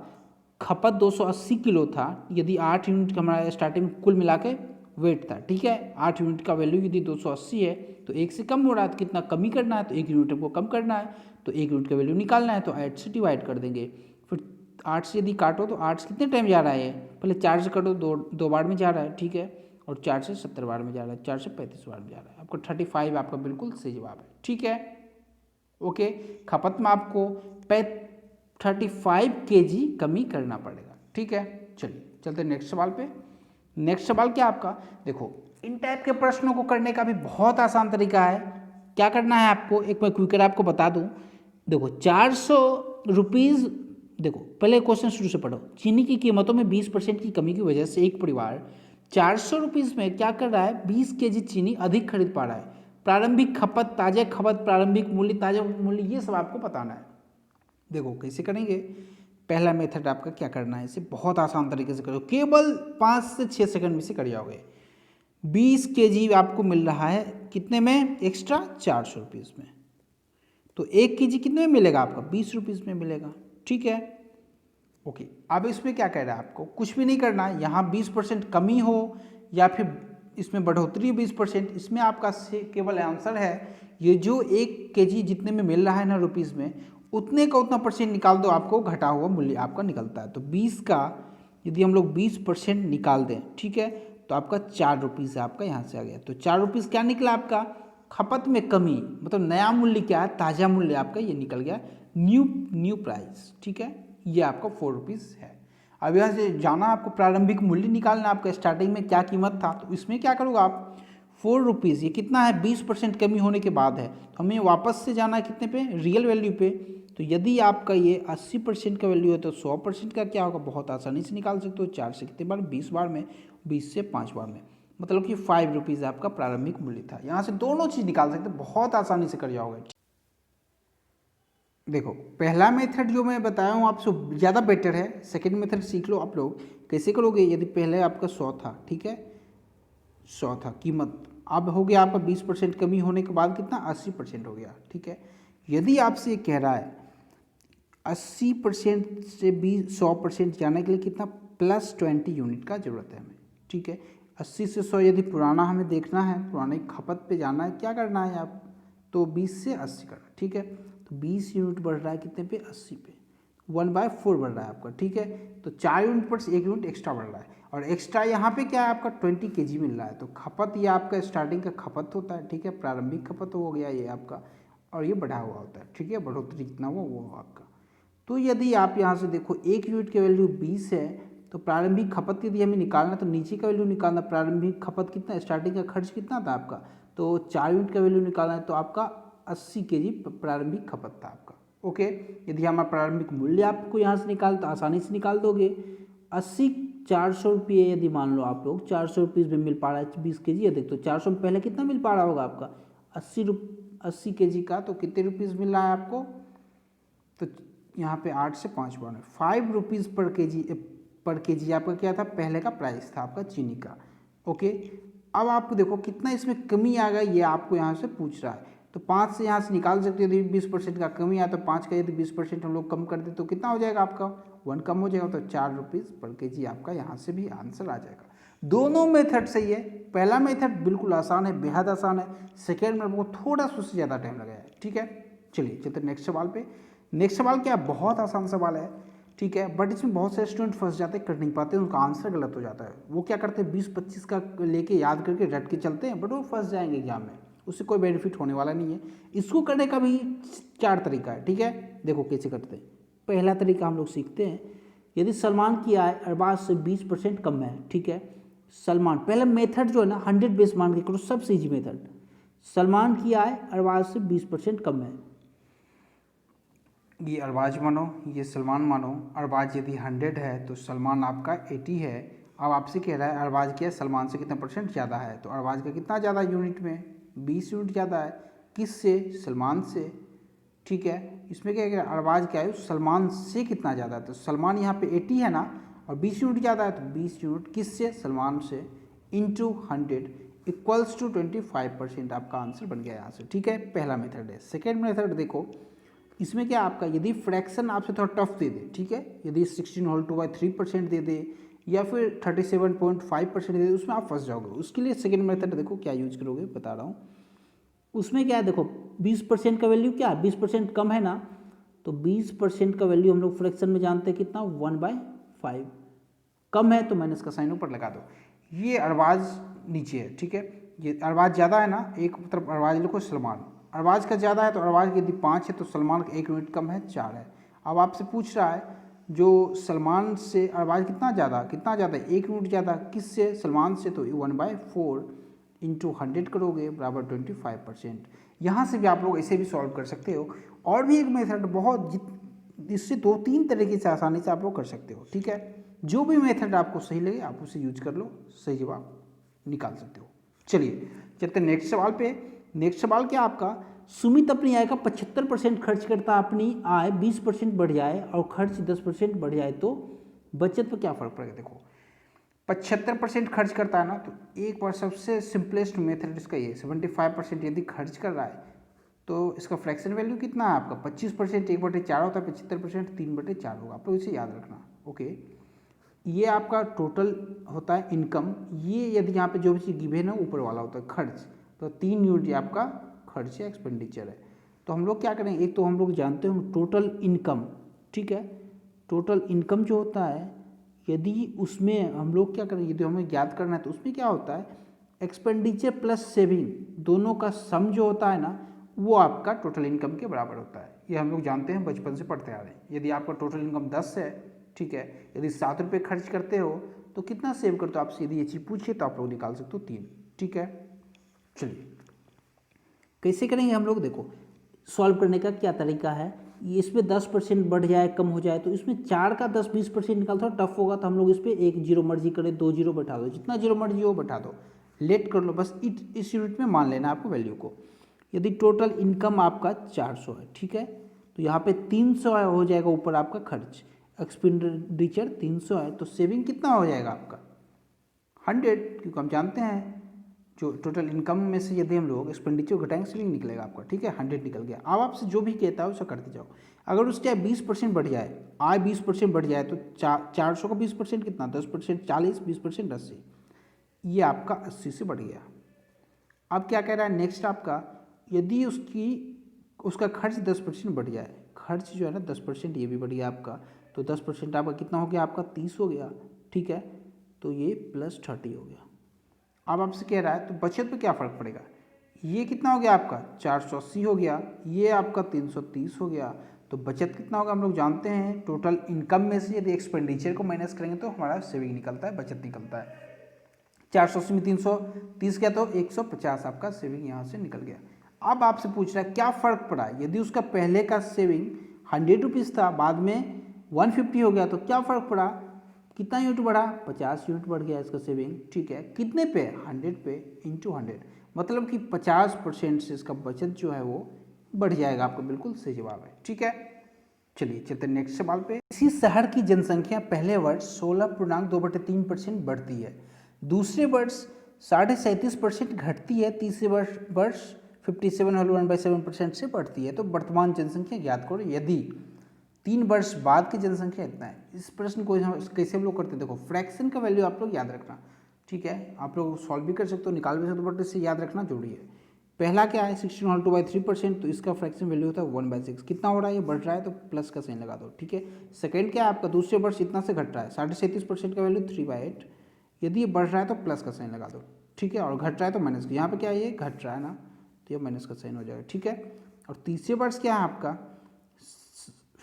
खपत 280 किलो था, यदि 8 यूनिट का हमारा स्टार्टिंग कुल मिला के वेट था, ठीक है। 8 यूनिट का वैल्यू यदि 280 है तो 1 से कम हो रहा है, तो कितना कमी करना है, तो 1 यूनिट को कम करना है, तो 1 यूनिट का वैल्यू निकालना है, तो 8 से डिवाइड कर देंगे। फिर 8 से यदि काटो तो 8 से कितने टाइम जा रहा है, पहले 4 से काटो, दो बार में जा रहा है, ठीक है, और 4 से 70 बार में जा रहा है, 4 से 35 बार में जा रहा है। आपको 35 आपका बिल्कुल सही जवाब है, ठीक है। ओके, खपत में आपको 35 kg कमी करना पड़ेगा, ठीक है। चलिए चलते नेक्स्ट सवाल पे। नेक्स्ट सवाल क्या आपका, देखो इन टाइप के प्रश्नों को करने का भी बहुत आसान तरीका है। क्या करना है आपको, एक मैं क्विकर आपको बता दूं। देखो 400 रुपीज़, देखो पहले क्वेश्चन शुरू से पढ़ो। चीनी की कीमतों में 20% की कमी की वजह से एक परिवार 400 रुपीज़ में क्या कर रहा है, 20 kg चीनी अधिक खरीद पा रहा है। प्रारंभिक खपत, ताजा खपत, प्रारंभिक मूल्य, ताजा मूल्य, ये सब आपको बताना है। देखो कैसे करेंगे, पहला मेथड आपका क्या करना है, इसे बहुत आसान तरीके से करो, केवल 5 से 6 सेकंड में से कर जाओगे। 20 kg आपको मिल रहा है कितने में, एक्स्ट्रा 400 रुपीज़ में, तो 1 kg कितने में मिलेगा आपका, 20 रुपीज़ में मिलेगा, ठीक है। ओके, अब इसमें क्या कह रहा है, आपको कुछ भी नहीं करना है, यहाँ 20% कमी हो या फिर इसमें बढ़ोतरी 20%, इसमें आपका केवल आंसर है ये जो 1 kg जितने में मिल रहा है ना रुपीज़ में, उतने का उतना परसेंट निकाल दो, आपको घटा हुआ मूल्य आपका निकलता है। तो 20 का यदि हम लोग 20% निकाल दें, ठीक है, तो आपका 4 रुपीज़ आपका यहाँ से आ गया। तो 4 रुपीज़ क्या निकला आपका, खपत में कमी, मतलब नया मूल्य क्या है, ताज़ा मूल्य आपका ये निकल गया, न्यू प्राइस, ठीक है, ये आपका 4 रुपीज़ है। अब यहाँ से जाना आपको प्रारंभिक मूल्य निकालना, आपका स्टार्टिंग में क्या कीमत था, तो इसमें क्या करोगे आप, 4 रुपीज़, ये कितना है, 20% कमी होने के बाद है, तो हमें वापस से जाना है कितने पे, रियल वैल्यू पे। तो यदि आपका ये 80% का वैल्यू है तो 100% का क्या होगा, बहुत आसानी से निकाल सकते हो। 4 से कितने बार, 20 बार में, 20 से 5 बार में, मतलब कि 5 रुपीज़ आपका प्रारंभिक मूल्य था। यहाँ से दोनों चीज़ निकाल सकते हो, बहुत आसानी से कर जाओगे। देखो पहला मेथड जो मैं बताया हूँ आपसे ज़्यादा बेटर है, सेकेंड मेथड सीख लो आप लोग। कैसे करोगे, यदि पहले आपका 100 था, ठीक है, 100 था कीमत, अब हो गया आपका 20% कमी होने के बाद कितना, 80% हो गया, ठीक है। यदि आपसे ये कह रहा है 80% से 100% जाने के लिए कितना, +20 यूनिट का ज़रूरत है हमें, ठीक है। 80 से 100 यदि पुराना हमें देखना है, पुराने खपत पे जाना है, क्या करना है आप, तो 20 से 80 करना, ठीक है। तो 20 यूनिट बढ़ रहा है कितने पे, 80 पे, 1/4 बढ़ रहा है आपका, ठीक है। तो 4 यूनिट पर से 1 यूनिट एक्स्ट्रा बढ़ रहा है, और एक्स्ट्रा यहाँ पे क्या है आपका 20 kg मिल रहा है। तो खपत ये आपका स्टार्टिंग का खपत होता है, ठीक है, प्रारंभिक खपत हो गया ये आपका, और ये बढ़ा हुआ होता है, ठीक है, बढ़ोतरी कितना हुआ वो आपका। तो यदि आप यहाँ से देखो 1 यूनिट की वैल्यू 20 है, तो प्रारंभिक खपत यदि हमें निकालना, तो नीचे का वैल्यू निकालना, प्रारंभिक खपत कितना, स्टार्टिंग का खर्च कितना था आपका, तो 4 यूनिट का वैल्यू निकालना है, तो आपका 80 kg प्रारंभिक खपत था आपका। ओके, यदि हमारा प्रारंभिक मूल्य आपको यहाँ से निकाल, तो आसानी से निकाल दोगे। 80 400 रुपये यदि मान लो आप लोग 400 रुपीज़ में मिल पा रहा है 20 kg, देख तो 400 में पहले कितना मिल पा रहा होगा आपका, 80 kg का, तो कितने रुपीज़ मिल रहा है आपको, तो यहाँ पे 8 से 5 बार में 5 रुपीज़ पर केजी आपका क्या था, पहले का प्राइस था आपका चीनी का। ओके, अब आप देखो कितना इसमें कमी आ गया, ये आपको यहाँ से पूछ रहा है। तो 5 से यहाँ से निकाल सकते हो, यदि 20% का कमी आया तो 5 का यदि 20% हम लोग कम कर दे तो कितना हो जाएगा आपका, 1 कम हो जाएगा, तो 4 रुपीज़ पर केजी आपका यहाँ से भी आंसर आ जाएगा। दोनों मेथड सही है, पहला मेथड बिल्कुल आसान है, बेहद आसान है, सेकेंड में आपको थोड़ा सा उससे ज़्यादा टाइम लगाया है, ठीक है। चलिए चलते नेक्स्ट सवाल पे। नेक्स्ट सवाल क्या, बहुत आसान सवाल है, ठीक है, बट इसमें बहुत से स्टूडेंट फंस जाते हैं, कर नहीं पाते, उनका आंसर गलत हो जाता है। वो क्या करते हैं, 20-25 का लेके याद करके रट के चलते हैं, बट वो फंस जाएंगे एग्जाम में, उससे कोई बेनिफिट होने वाला नहीं है। इसको करने का भी 4 तरीका है, ठीक है। देखो कैसे करते हैं। पहला तरीका हम लोग सीखते हैं, यदि सलमान की आय अरबाज से 20% कम है, ठीक है, सलमान, पहले मेथड जो है ना 100 बेस मान के करो, सबसे ईजी मेथड। सलमान की आय अरबाज से 20% कम है, ये अरबाज मानो, ये सलमान मानो। अरबाज यदि 100 है तो सलमान आपका 80 है। अब आपसे कह रहा है अरबाज क्या है, सलमान से कितना परसेंट ज़्यादा है, तो अरबाज का कितना ज़्यादा यूनिट में, 20 यूनिट ज़्यादा है, किससे, सलमान से, ठीक है। इसमें क्या है, अरबाज क्या है, सलमान से कितना ज़्यादा है, तो सलमान यहाँ पे 80 है ना, और 20 यूनिट ज़्यादा है, तो 20 यूनिट किससे, सलमान से, इंटू 100 इक्वल्स टू 25% आपका आंसर बन गया यहाँ से, ठीक है। पहला मेथड है। सेकेंड मेथड देखो, इसमें क्या आपका यदि फ्रैक्शन आपसे थोड़ा टफ दे दे, ठीक है, यदि 16/3% दे दे या फिर 37.5% दे दे, उसमें आप फंस जाओगे। उसके लिए सेकेंड मेथड देखो क्या यूज करोगे, बता रहा हूँ। उसमें क्या है देखो, 20% का वैल्यू क्या है, 20% कम है ना, तो 20% का वैल्यू हम लोग फ्रैक्शन में जानते हैं कितना, 1/5। कम है तो माइनस का साइन ऊपर लगा दो। ये अरबाज नीचे है, ठीक है, ये अरबाज ज़्यादा है ना, एक तरफ अरबाज लिखो सलमान, अरबाज का ज़्यादा है तो अरबाज यदि 5 है तो सलमान का 1 यूनिट कम है, 4 है। अब आपसे पूछ रहा है जो सलमान से अरबाज कितना ज़्यादा है, 1 यूनिट ज़्यादा, किससे, सलमान से, तो 1/4 इंटू 100 करोगे बराबर 25%। यहाँ से भी आप लोग ऐसे भी सॉल्व कर सकते हो। और भी एक मेथड बहुत, इससे 2-3 तरीके से आसानी से आप लोग कर सकते हो, ठीक है। जो भी मेथड आपको सही लगे आप उसे यूज कर लो, सही जवाब निकाल सकते हो। चलिए चलते नेक्स्ट सवाल पे। नेक्स्ट सवाल क्या आपका, सुमित अपनी आय का 75% खर्च करता, अपनी आय 20% बढ़ जाए और खर्च 10% बढ़ जाए तो बचत पर क्या फर्क पड़ेगा। देखो 75% खर्च करता है ना, तो एक बार सबसे सिंपलेस्ट मेथड इसका ये, 75% यदि खर्च कर रहा है तो इसका फ्रैक्शन वैल्यू कितना है आपका, 25%, 1/4 होता है, 75% 3/4 होगा। आप लोग इसे याद रखना, ओके। ये आपका टोटल होता है इनकम, ये यदि यहाँ पे जो भी चीज़ गिवन है ऊपर वाला होता है खर्च, तो 3 यूनिट आपका खर्च है, एक्सपेंडिचर है। तो हम लोग क्या करेंगे, एक तो हम लोग जानते हैं टोटल इनकम, ठीक है, टोटल इनकम जो होता है यदि उसमें हम लोग क्या करेंगे, यदि हमें ज्ञात करना है तो उसमें क्या होता है, एक्सपेंडिचर प्लस सेविंग दोनों का सम जो होता है ना, वो आपका टोटल इनकम के बराबर होता है। ये हम लोग जानते हैं, बचपन से पढ़ते आ रहे हैं। यदि आपका टोटल इनकम 10 है, ठीक है, यदि 7 रुपये खर्च करते हो तो कितना सेव करते हो, आपसे यदि ये चीज़ पूछे तो आप लोग निकाल सकते हो 3, ठीक है। चलिए कैसे करेंगे हम लोग, देखो सॉल्व करने का क्या तरीका है। इसमें 10% बढ़ जाए कम हो जाए तो इसमें 4 का 10-20% निकाल, थोड़ा टफ होगा तो हम लोग इस पर 1 जीरो मर्जी करें, 2 जीरो बैठा दो, जितना जीरो मर्जी हो बैठा दो, लेट कर लो, बस इस यूनिट में मान लेना आपको वैल्यू को। यदि टोटल इनकम आपका 400 है, ठीक है, तो यहाँ पे 300 हो जाएगा ऊपर आपका खर्च, एक्सपेंडिचर 300 है, तो सेविंग कितना हो जाएगा आपका 100, क्योंकि हम जानते हैं जो टोटल इनकम में से यदि हम लोग एक्सपेंडिचर घटाएंगे सेविंग निकलेगा आपका, ठीक है, 100 निकल गया। अब आपसे जो भी कहता है उसे करते जाओ। अगर उसके 20% बढ़ जाए, आय 20% बढ़ जाए तो 400 का 20% कितना, 10%, 40, 20% 80, ये आपका 80 से बढ़ गया। अब क्या कह रहा है नेक्स्ट आपका, यदि उसका खर्च 10% बढ़ जाए, खर्च जो है ना 10% ये भी बढ़ गया आपका, तो 10% आपका कितना हो गया, आपका 30 हो गया, ठीक है, तो ये +30 हो गया। अब आपसे कह रहा है तो बचत पे क्या फ़र्क पड़ेगा, ये कितना हो गया आपका 480 हो गया, ये आपका 330 हो गया, तो बचत कितना होगा हम लोग जानते हैं, टोटल इनकम में से यदि एक्सपेंडिचर को माइनस करेंगे तो हमारा सेविंग निकलता है, बचत निकलता है। 480 में 330 गया तो 150 आपका सेविंग यहाँ से निकल गया। अब आपसे पूछ रहा है क्या फ़र्क पड़ा, यदि उसका पहले का सेविंग 100 रुपीज़ था, बाद में 150 हो गया, तो क्या फ़र्क पड़ा, कितना यूनिट बढ़ा, 50 यूनिट बढ़ गया इसका सेविंग, ठीक है, कितने पे, 100 पे इंटू 100, मतलब कि 50% से इसका बचत जो है वो बढ़ जाएगा आपका, बिल्कुल सही जवाब है, ठीक है। चलिए चलते नेक्स्ट सवाल पे। इसी शहर की जनसंख्या पहले वर्ष 16.2/3% बढ़ती है, दूसरे वर्ष 37.5% घटती है, तीसरे वर्ष 57.1/7% से बढ़ती है, तो वर्तमान जनसंख्या ज्ञात करो यदि 3 वर्ष बाद की जनसंख्या इतना है। इस प्रश्न को कैसे हम लोग करते हैं, देखो फ्रैक्शन का वैल्यू आप लोग याद रखना, ठीक है, आप लोग सॉल्व भी कर सकते हो, निकाल भी सकते हो, बट इससे याद रखना जरूरी है। पहला क्या है 16/2/3%, तो इसका फ्रैक्शन वैल्यू होता है 1/6, कितना हो रहा है, ये बढ़ रहा है तो प्लस का साइन लगा दो, ठीक है। सेकंड क्या है आपका, दूसरे वर्ष इतना से घट रहा है, 37.5% का वैल्यू 3/8, यदि ये बढ़ रहा है तो प्लस का साइन लगा दो, ठीक है, और घट रहा है तो माइनस का, यहाँ पे क्या है ये घट रहा है ना, तो ये माइनस का साइन हो जाएगा, ठीक है। और तीसरे वर्ष क्या है आपका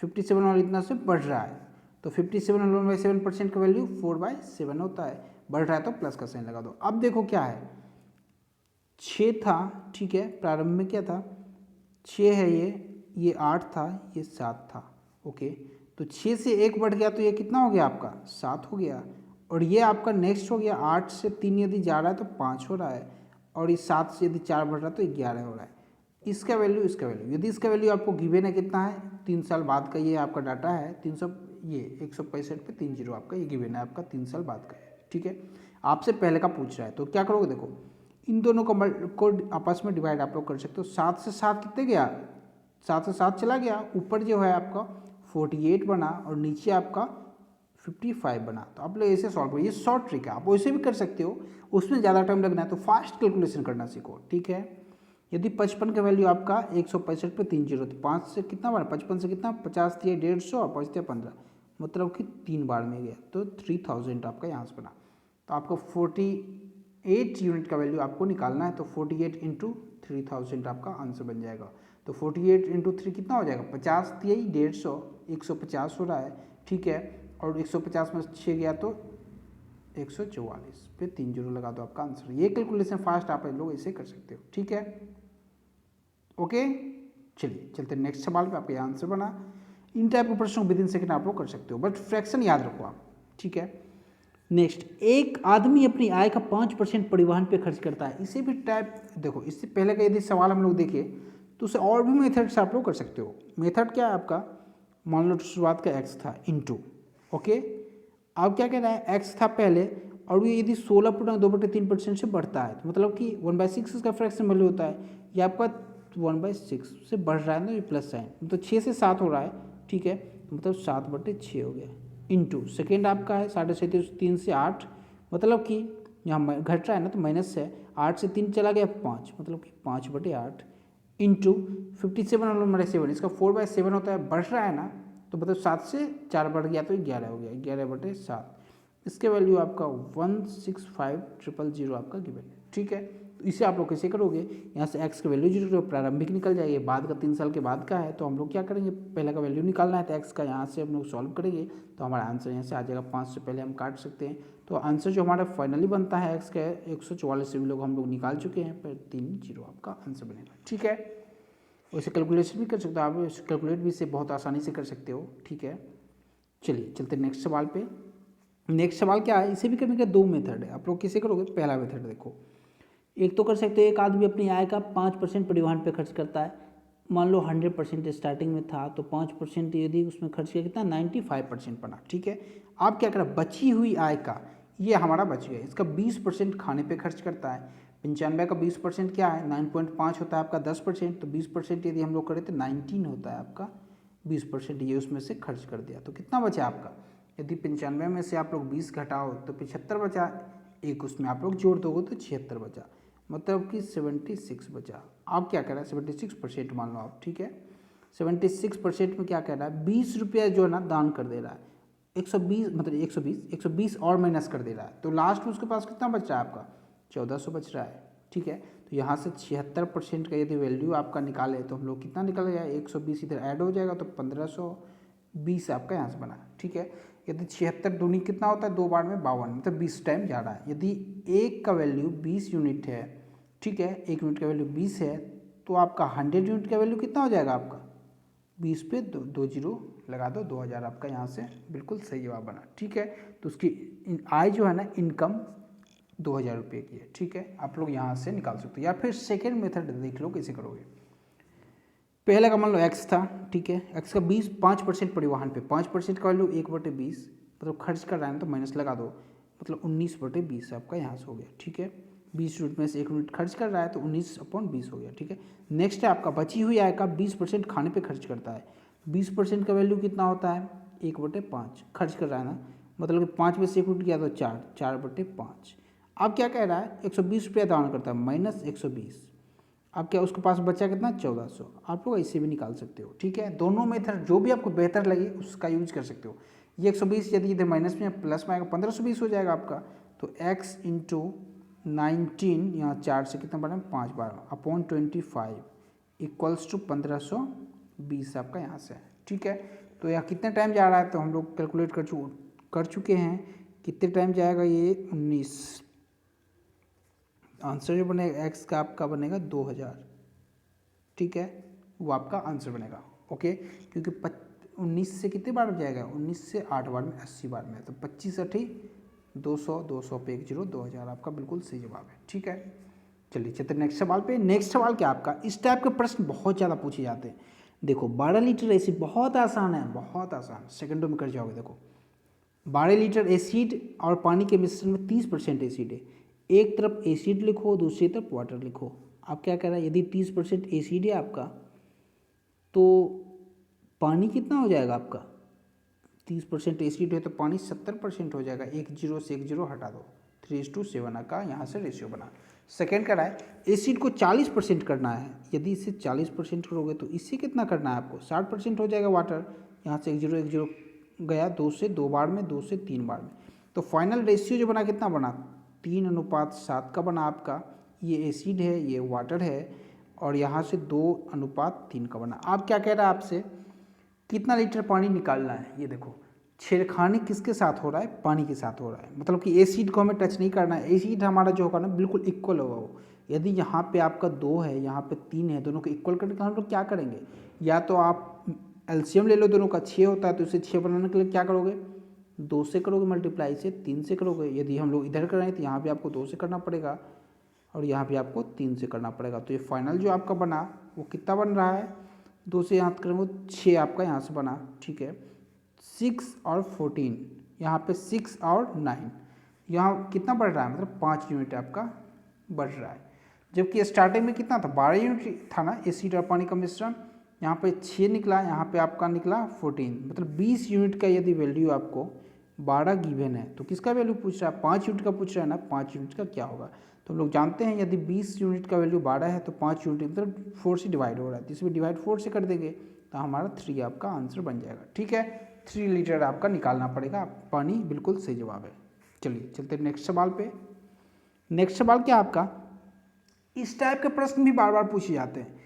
57 और इतना से बढ़ रहा है, तो 57/7% का वैल्यू 4/7 होता है, बढ़ रहा है तो प्लस का साइन लगा दो। अब देखो क्या है 6 था, ठीक है, प्रारंभ में क्या था 6 है, ये 8 था, ये 7 था, ओके, तो 6 से 1 बढ़ गया तो ये कितना हो गया आपका 7 हो गया, और ये आपका नेक्स्ट हो गया 8 से 3 यदि जा रहा है तो 5 हो रहा है, और इस 7 से यदि 4 बढ़ रहा है तो 11 हो रहा है। इसका वैल्यू यदि इसका वैल्यू आपको गिवन है कितना है 3 साल बाद का, ये आपका डाटा है 300, ये 165 पे 3 जीरो आपका ये गिवन है आपका 3 साल बाद का है, ठीक है। आपसे पहले का पूछ रहा है तो क्या करोगे, देखो इन दोनों को आपस में डिवाइड आप लोग कर सकते हो, 7 से 7 कितने गया 7 से 7 चला गया, ऊपर जो है आपका 48 बना और नीचे आपका 55 बना। तो आप लोग ऐसे सॉल्व करो, ये शॉर्ट ट्रिक है, आप वैसे भी कर सकते हो, उसमें ज़्यादा टाइम लगना है तो फास्ट कैलकुलेशन करना सीखो, ठीक है। यदि 55 का वैल्यू आपका 165 पे 3 जीरो, तो 5 से कितना बार, 55 से कितना, 50 दिए 150 और 5 दिया 15, मतलब कि 3 बार में गया, तो 3000 आपका यहाँ से बना। तो आपको 48 यूनिट का वैल्यू आपको निकालना है, तो 48 इंटू 3000 आपका आंसर बन जाएगा। तो 48 इंटू 3 कितना हो जाएगा, 50 दिए 150, 150 हो रहा है, ठीक है। और 150 में 6 गया तो 144 पे 3 जीरो लगा दो, आपका आंसर। ये कैलकुलेशन फास्ट आप लोग ऐसे कर सकते हो, ठीक है, ओके। चलिए चलते नेक्स्ट सवाल पे, आपका आंसर बना। इन टाइप के प्रश्नों विद इन सेकंड आप लोग कर सकते हो, बट फ्रैक्शन याद रखो आप, ठीक है। नेक्स्ट, एक आदमी अपनी आय का 5% परिवहन पे खर्च करता है। इसे भी टाइप देखो, इससे पहले का यदि सवाल हम लोग देखें तो उसे और भी मेथड से आप लोग कर सकते हो। मेथड क्या है आपका, मान लो शुरुआत का एक्स था इंटू, ओके, अब क्या कह रहा है, एक्स था पहले और ये यदि 16.2/3% से बढ़ता है, तो मतलब कि 1/6 इसका फ्रैक्शन वैल्यू होता है, ये आपका 1/6 से बढ़ रहा है ना, ये प्लस साइन, मतलब 6 से 7 हो रहा है, ठीक है, मतलब 7/6 हो गया, इंटू सेकेंड आपका है 37.5, 3 से 8, मतलब कि यहाँ घट रहा है ना, तो माइनस है, 8 से 3 चला गया 5, मतलब कि 5/8, इंटू 57/7, इसका 4/7 होता है, बढ़ रहा है ना, तो मतलब 7 से 4 बढ़ गया तो 11 हो गया, 11/7, इसके वैल्यू आपका 165,000 आपका गिवन है, ठीक है। तो इसे आप लोग कैसे करोगे, यहाँ से एक्स का वैल्यू जीरो प्रारंभिक निकल जाएगी, बाद का 3 साल के बाद का है, तो हम लोग क्या करेंगे, पहले का वैल्यू निकालना है, तो एक्स का यहाँ से हम लोग सॉल्व करेंगे, तो हमारा आंसर यहाँ से आ जाएगा, 5 से पहले हम काट सकते हैं, तो आंसर जो हमारा फाइनली बनता है एक्स का 144 से भी लोग हम लोग निकाल चुके हैं, पर 3 जीरो आपका आंसर बनेगा, ठीक है। वैसे कैलकुलेशन भी कर सकते हो आप, कैलकुलेट भी इसे बहुत आसानी से कर सकते हो, ठीक है। चलिए चलते नेक्स्ट सवाल पे। नेक्स्ट सवाल क्या है, इसे भी करने के 2 मेथड है, आप लोग किसे करोगे, पहला मेथड देखो, एक तो कर सकते हो, एक आदमी अपनी आय का 5% परिवहन पे खर्च करता है, मान लो 100% स्टार्टिंग में था, तो 5% यदि उसमें खर्च किया कितना, 95% बना, ठीक है। आप क्या करें, बची हुई आय का, ये हमारा बच गया, इसका 20% खाने पे खर्च करता है, 95 का 20% क्या है, 9.5 होता है आपका 10%, तो 20% यदि हम लोग करें तो 19 होता है आपका 20%, ये उसमें से खर्च कर दिया, तो कितना बचा आपका, यदि 95 में से आप लोग 20 घटाओ तो 75 बचा, एक उसमें आप लोग जोड़ दोगे तो 76 बचा, मतलब कि 76 बचा। आप क्या कह रहा है, 76% मान लो आप, ठीक है। 76% में क्या कह रहा है, 20 रुपया जो है ना दान कर दे रहा है, 120 मतलब 120 और माइनस कर दे रहा है, तो लास्ट में उसके पास कितना बच रहा है आपका, 1400 बच रहा है, ठीक है। तो यहाँ से 76% का यदि वैल्यू आपका निकाले तो हम लोग कितना निकल गया, 120 इधर ऐड हो जाएगा तो 1520 आपका यहाँ से बना, ठीक है। यदि 76 दूनी कितना होता है, 2 बार में 52, मतलब 20 टाइम जा रहा है। यदि एक का वैल्यू 20 यूनिट है, ठीक है, 1 यूनिट का वैल्यू 20 है, तो आपका 100 यूनिट का वैल्यू कितना हो जाएगा आपका, 20 पे 2 जीरो लगा दो, 2000 आपका यहाँ से बिल्कुल सही जवाब बना, ठीक है। तो उसकी आय जो है ना, इनकम 2000 रुपये की है, ठीक है, आप लोग यहाँ से निकाल सकते हो। या फिर सेकेंड मेथड देख लो कैसे करोगे। पहले का मान लो एक्स था, ठीक है, एक्स का 5% परिवहन पे, 5% का वैल्यू 1/20, मतलब खर्च कर रहा है ना, तो माइनस लगा दो, मतलब 19/20 आपका यहाँ से हो गया, ठीक है। 20 यूनिट में से 1 यूनिट खर्च कर रहा है तो 19/20 हो गया, ठीक है। नेक्स्ट है आपका बची हुई आय का 20% खाने पे खर्च करता है, 20% का वैल्यू कितना होता है, 1/5 खर्च कर रहा है ना, मतलब कि 5 में से 1 यूनिट गया तो 4/5। अब क्या कह रहा है, 120 रुपया दान करता है, माइनस 120, अब क्या उसके पास बचा कितना, 1400। आप लोग ऐसे भी निकाल सकते हो, ठीक है। दोनों मेथड जो भी आपको बेहतर लगे उसका यूज कर सकते हो। ये 120 यदि इधर माइनस में प्लस में आएगा, 1520 हो जाएगा आपका, तो x इंटू 19, यहाँ 4 से कितना बढ़ा, 5 बार अपॉन 25 इक्वल्स टू 1520 आपका यहाँ से, ठीक है। तो यहाँ कितने टाइम जा रहा है, तो हम लोग कैलकुलेट कर चुके हैं, कितने टाइम जाएगा ये, 19, आंसर जो बनेगा एक्स का आपका बनेगा 2000, ठीक है, वो आपका आंसर बनेगा, ओके। क्योंकि 19 से कितने बार जाएगा, 19 से 8 बार में 80 बार में, तो 25 80 200, 200 पे 1 जीरो, 2000 आपका बिल्कुल सही जवाब है, ठीक है। चलिए चलते नेक्स्ट सवाल पे। नेक्स्ट सवाल क्या आपका, इस टाइप के प्रश्न बहुत ज़्यादा पूछे जाते हैं। देखो 12 लीटर एसिड, बहुत आसान है, बहुत आसान, सेकंडों में कर जाओगे। देखो 12 लीटर एसिड और पानी के मिश्रण में 30% एसिड है, एक तरफ एसिड लिखो, दूसरी तरफ वाटर लिखो। आप क्या कह रहा है, यदि 30% एसिड है आपका, तो पानी कितना हो जाएगा आपका, 30% एसिड है तो पानी 70% हो जाएगा। 1 0 से 1 0 हटा दो, 3:7 का यहाँ से रेशियो बना। सेकेंड करा है, एसिड को 40% करना है। यदि इसे 40% करोगे तो इससे कितना करना है आपको, 60% हो जाएगा वाटर। यहाँ से 1 0 गया, 2 से 2 बार में, 2 से 3 बार में। तो फाइनल रेशियो जो बना कितना बना, 3:7 का बना आपका। ये एसिड है, ये वाटर है, और यहाँ से 2:3 का बना। आप क्या कह रहा है आपसे, कितना लीटर पानी निकालना है। ये देखो, छेड़खानी किसके साथ हो रहा है, पानी के साथ हो रहा है। मतलब कि एसिड को हमें टच नहीं करना है। एसिड हमारा जो होगा ना बिल्कुल इक्वल होगा वो। यदि यहाँ पे आपका 2 है, यहाँ पे 3 है, दोनों को इक्वल करने का हम लोग क्या करेंगे, या तो आप एलसीएम ले लो दोनों का, 6 होता है तो इसे 6 बनाने के लिए क्या करोगे, 2 से करोगे मल्टीप्लाई, से 3 से करोगे। यदि हम लोग इधर करें तो यहाँ भी आपको 2 से करना पड़ेगा, और यहाँ भी आपको 3 से करना पड़ेगा। तो ये फाइनल जो आपका बना वो कितना बन रहा है, 2 से यहाँ करेंगे 6 आपका यहाँ से बना, ठीक है। 6 और 14, यहाँ पे 6 और 9, यहाँ कितना बढ़ रहा है, मतलब 5 यूनिट आपका बढ़ रहा है। जबकि स्टार्टिंग में कितना था, 12 यूनिट था ना एसिड और पानी का मिश्रण। यहाँ पे 6 निकला, यहाँ पे आपका निकला 14, मतलब 20 यूनिट का यदि वैल्यू आपको 12 गिवन है तो किसका वैल्यू पूछ रहा है, 5 यूनिट का पूछ रहा है ना, 5 यूनिट का क्या होगा। तो हम लोग जानते हैं यदि 20 यूनिट का वैल्यू 12 है तो 5 यूनिट मतलब 4 से डिवाइड हो रहा है, तो इसमें डिवाइड 4 से कर देंगे तो हमारा 3 आपका आंसर बन जाएगा, ठीक है। 3 लीटर आपका निकालना पड़ेगा पानी, बिल्कुल सही जवाब है। चलिए चलते नेक्स्ट सवाल पे। नेक्स्ट सवाल क्या आपका, इस टाइप के प्रश्न भी बार बार पूछे जाते हैं।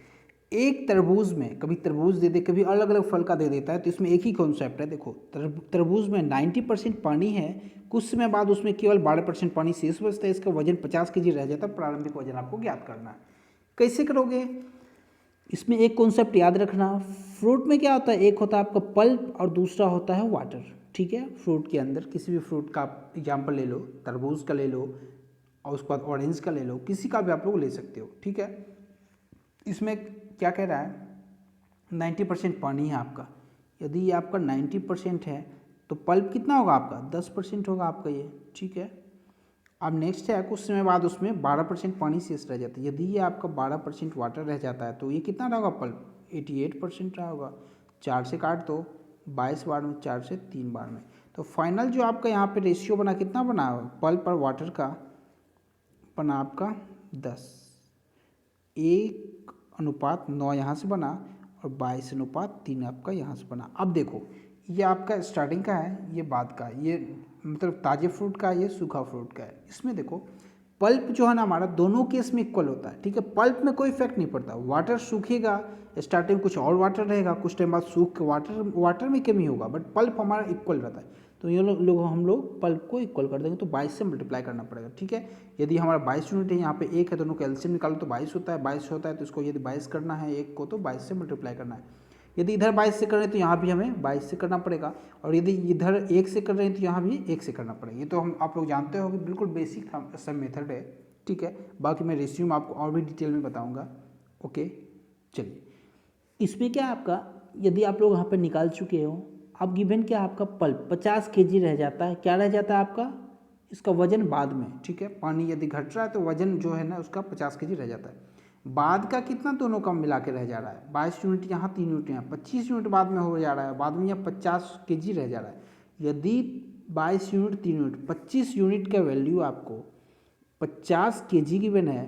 एक तरबूज में कभी तरबूज दे दे, कभी अलग अलग फल का दे देता है, तो इसमें एक ही कॉन्सेप्ट है। देखो, तरबूज में 90% पानी है, कुछ समय बाद उसमें केवल 12% पानी शेष बचता है, इसका वजन 50 kg रह जाता है। प्रारंभिक वजन आपको ज्ञात करना है। कैसे करोगे, इसमें एक कॉन्सेप्ट याद रखना, फ्रूट में क्या होता है, एक होता है आपका पल्प और दूसरा होता है वाटर, ठीक है। फ्रूट के अंदर किसी भी फ्रूट का एग्जाम्पल ले लो, तरबूज का ले लो, और उसके बाद ऑरेंज का ले लो, किसी का भी आप लोग ले सकते हो, ठीक है। इसमें क्या कह रहा है, 90% पानी है आपका। यदि ये आपका 90% है तो पल्प कितना होगा आपका, 10% होगा आपका ये, ठीक है। अब नेक्स्ट है, कुछ समय बाद उसमें 12% पानी शेष रह जाता है। यदि ये आपका 12% वाटर रह जाता है तो ये कितना रहा होगा पल्प, 88% रहा होगा। 4 से काट दो, 22 बार में, 4 से 3 बार में। तो फाइनल जो आपका यहाँ पे रेशियो बना, कितना बना पल्प और वाटर का, बना आपका 10, 1:9 यहाँ से बना, और 22:3 आपका यहाँ से बना। अब देखो, ये आपका स्टार्टिंग का है, ये बाद का, ये मतलब ताजे फ्रूट का, ये सूखा फ्रूट का है। इसमें देखो पल्प जो है ना हमारा, दोनों केस में इक्वल होता है, ठीक है। पल्प में कोई इफेक्ट नहीं पड़ता, वाटर सूखेगा, स्टार्टिंग कुछ और वाटर रहेगा, कुछ टाइम बाद सूख के वाटर में कमी होगा, बट पल्प हमारा इक्वल रहता है। तो ये लोग हम लोग पल्प को इक्वल कर देंगे, तो 22 से मल्टीप्लाई करना पड़ेगा, ठीक है। यदि हमारा 22 यूनिट है, यहाँ पे 1 है, दोनों का एलसीएम निकालो तो 22 होता है। 22 होता है तो इसको यदि 22 करना है एक को, तो 22 से मल्टीप्लाई करना है। यदि इधर 22 से कर रहे हैं तो यहाँ भी हमें 22 से करना पड़ेगा, और यदि इधर 1 से कर रहे हैं तो यहाँ भी 1 से करना पड़ेगा। ये तो हम आप लोग जानते हो कि बिल्कुल बेसिक सब मेथड है, ठीक है। बाकी मैं रेशियो में आपको और भी डिटेल में बताऊँगा, ओके। चलिए, इसमें क्या आपका, यदि आप लोग यहाँ पर निकाल चुके हो, अब गिवन क्या आपका पल्प 50 kg रह जाता है। क्या रह जाता है आपका, इसका वजन बाद में, ठीक है। पानी यदि घट रहा है तो वजन जो है ना उसका 50 kg रह जाता है। बाद का कितना दोनों का मिला के रह जा रहा है, 22 यूनिट यहाँ, 3 यूनिट यहाँ, 25 यूनिट बाद में हो जा रहा है, बाद में यहाँ 50 kg रह जा रहा है। यदि 22 यूनिट, 3 यूनिट, 25 यूनिट का वैल्यू आपको 50 kg गिवन है,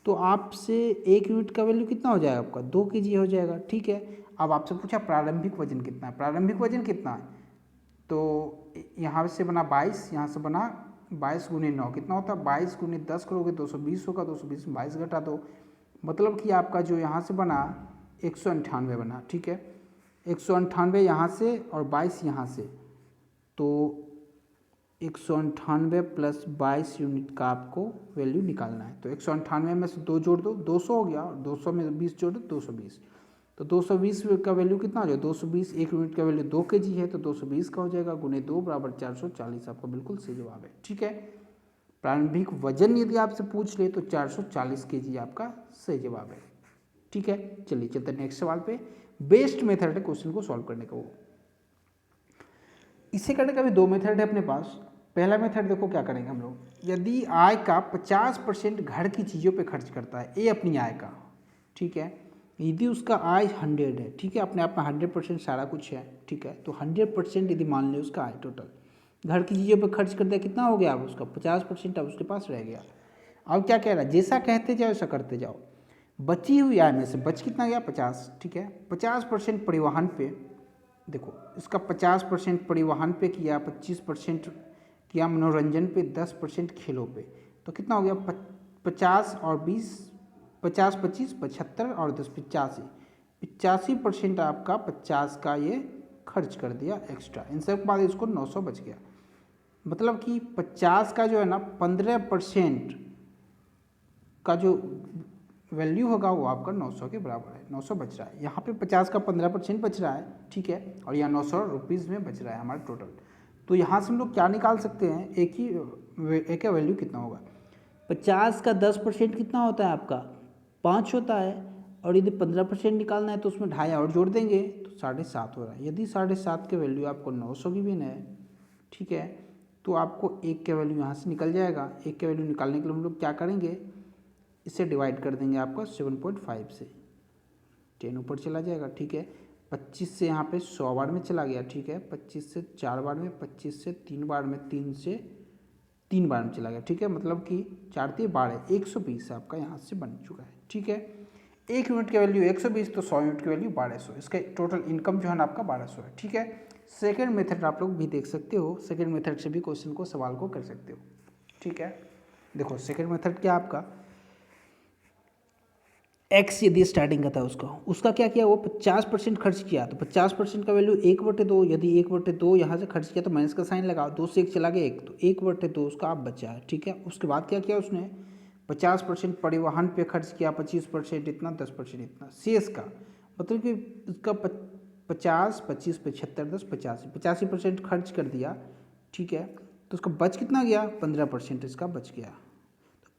तो आपसे 1 यूनिट का वैल्यू कितना हो जाएगा आपका, 2 kg हो जाएगा, ठीक है। अब आपसे पूछा प्रारंभिक वजन कितना है, प्रारंभिक वजन कितना है, तो यहाँ से बना 22, यहाँ से बना 22 × 9 कितना होता है, 22 × 10 करोगे 220 होगा, 220 में 22 घटा दो, मतलब कि आपका जो यहाँ से बना 198 बना, ठीक है। 198 यहाँ से और 22 यहाँ से, तो 198 + 22 यूनिट का आपको वैल्यू निकालना है। तो 198 में से 2 जोड़ दो, 200 हो गया, और 200 में 20 जोड़ दो, 220। तो 220 का वैल्यू कितना हो जाएगा, 220, 1 यूनिट का वैल्यू 2 kg है तो 220 का हो जाएगा, गुने 2 बराबर 440, आपका बिल्कुल सही जवाब है, ठीक है। प्रारंभिक वजन यदि आपसे पूछ ले तो 440 kg आपका सही जवाब है, ठीक है। चलिए चलते हैं नेक्स्ट सवाल पे। बेस्ट मेथड है क्वेश्चन को सॉल्व करने का, वो इसे करने का भी 2 मेथड है अपने पास। पहला मेथड देखो क्या करेंगे हम लोग, यदि आय का 50% घर की चीज़ों पे खर्च करता है, ये अपनी आय का, ठीक है, यदि उसका आय 100 है, ठीक है, अपने आप में 100% सारा कुछ है, ठीक है, तो 100% यदि मान ले उसका आय टोटल घर की चीज़ों पर खर्च कर दिया, कितना हो गया? अब उसका 50% अब उसके पास रह गया। अब क्या कह रहा है? जैसा कहते जाओ वैसा करते जाओ। बची हुई आय में से बच कितना गया? 50, ठीक है। 50% परिवहन पे, देखो इसका 50% परिवहन पे किया, 25% किया मनोरंजन पे, 10% खेलों पे, तो कितना हो गया? 50 और 20, 50 25 75 और 10 85, 85% आपका 50 का ये खर्च कर दिया एक्स्ट्रा। इन सब के बाद इसको 900 बच गया। मतलब कि 50 का जो है ना 15% का जो वैल्यू होगा वो आपका 900 के बराबर है। 900 बच रहा है यहाँ पे, 50 का 15% बच रहा है, ठीक है, और यहाँ 900 रुपीज़ में बच रहा है हमारा टोटल। तो यहाँ से हम लोग क्या निकाल सकते हैं? एक का वैल्यू कितना होगा? 50 का 10% कितना होता है आपका? 5 होता है, और यदि 15% निकालना है तो उसमें 2.5 और जोड़ देंगे तो 7.5 हो रहा है। यदि 7.5 के वैल्यू आपको 900 की भी है, ठीक है, तो आपको 1 का वैल्यू यहाँ से निकल जाएगा। 1 का वैल्यू निकालने के लिए हम लोग क्या करेंगे? इसे डिवाइड कर देंगे आपका 7.5 से, 10 ऊपर चला जाएगा, ठीक है। 25 से यहाँ पे 100 बार में चला गया, ठीक है। 25 से 4 बार में, 25 से 3 बार में, 3 से 3 बार में चला गया, ठीक है। मतलब कि 4 3 12, 120 आपका यहाँ से बन चुका है, ठीक है। 1 यूनिट की वैल्यू 120, तो 100 यूनिट की वैल्यू 1200। इसका टोटल इनकम जो है ना आपका 1200 है, ठीक है। सेकेंड मेथड आप लोग भी देख सकते हो, सेकेंड मेथड से भी क्वेश्चन को, सवाल को कर सकते हो, ठीक है। देखो सेकेंड मेथड क्या आपका, एक्स यदि स्टार्टिंग का था उसका क्या किया? वो 50% खर्च किया, तो 50% का वैल्यू 1/2। यदि 1/2 यहाँ से खर्च किया तो माइनस का साइन लगाओ, 2 से 1 चला गया 1, तो 1/2 उसका आप बचा है, ठीक है। उसके बाद क्या किया उसने? 50% परिवहन पे खर्च किया, 25% इतना, 10% इतना शेष का, मतलब कि उसका 50 25 75 10 85% खर्च कर दिया, ठीक है। तो उसका बच कितना गया? 15% इसका बच गया।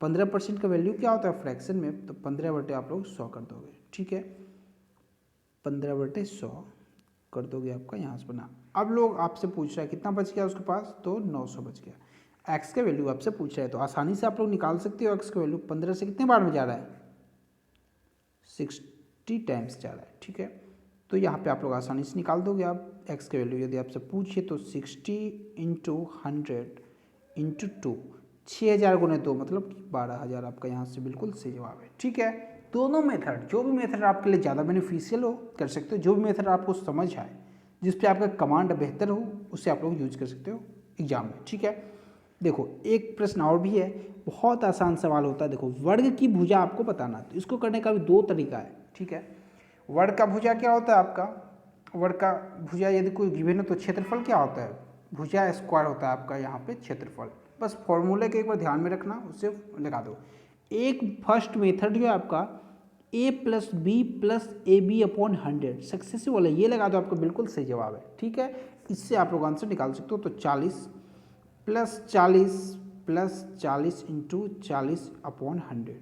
15% का वैल्यू क्या होता है फ्रैक्शन में? तो 15/, आप लोग 100 कर दोगे, ठीक है। 15/100 कर दोगे, आपका यहाँ से बना। अब लोग आपसे पूछ रहा है कितना बच गया उसके पास, तो 900 बच गया। एक्स का वैल्यू आपसे पूछ रहा है, तो आसानी से आप लोग निकाल सकते हो। एक्स का वैल्यू 15 से कितने बार में जा रहा है? 60 टाइम्स जा रहा है, ठीक है। तो यहाँ पे आप लोग आसानी से निकाल दोगे आप एक्स का वैल्यू। यदि आपसे पूछे तो 60 × 100 × 2, 6000 × 2 मतलब 12,000 आपका यहाँ से बिल्कुल सही जवाब है, ठीक है। दोनों मेथड, जो भी मेथड आपके लिए ज़्यादा बेनिफिशियल हो कर सकते हो, जो भी मेथड आपको समझ आए, जिस पे आपका कमांड बेहतर हो, उसे आप लोग यूज कर सकते हो एग्जाम में, ठीक है। देखो एक प्रश्न और भी है, बहुत आसान सवाल होता है। देखो वर्ग की भुजा आपको बताना, तो इसको करने का भी 2 तरीका है, ठीक है। वर्ग का भुजा क्या होता है आपका? वर्ग का भुजा यदि कोई गिवन हो तो क्षेत्रफल क्या होता है? भुजा स्क्वायर होता है आपका यहाँ पे क्षेत्रफल। बस फॉर्मूले के एक बार ध्यान में रखना, उससे लगा दो। एक फर्स्ट मेथड जो है आपका a + b + ab/100 सक्सेसिव है, ये लगा दो, आपका बिल्कुल सही जवाब है, ठीक है। इससे आप लोग आंसर निकाल सकते हो। तो 40 + 40 + 40 × 40/100,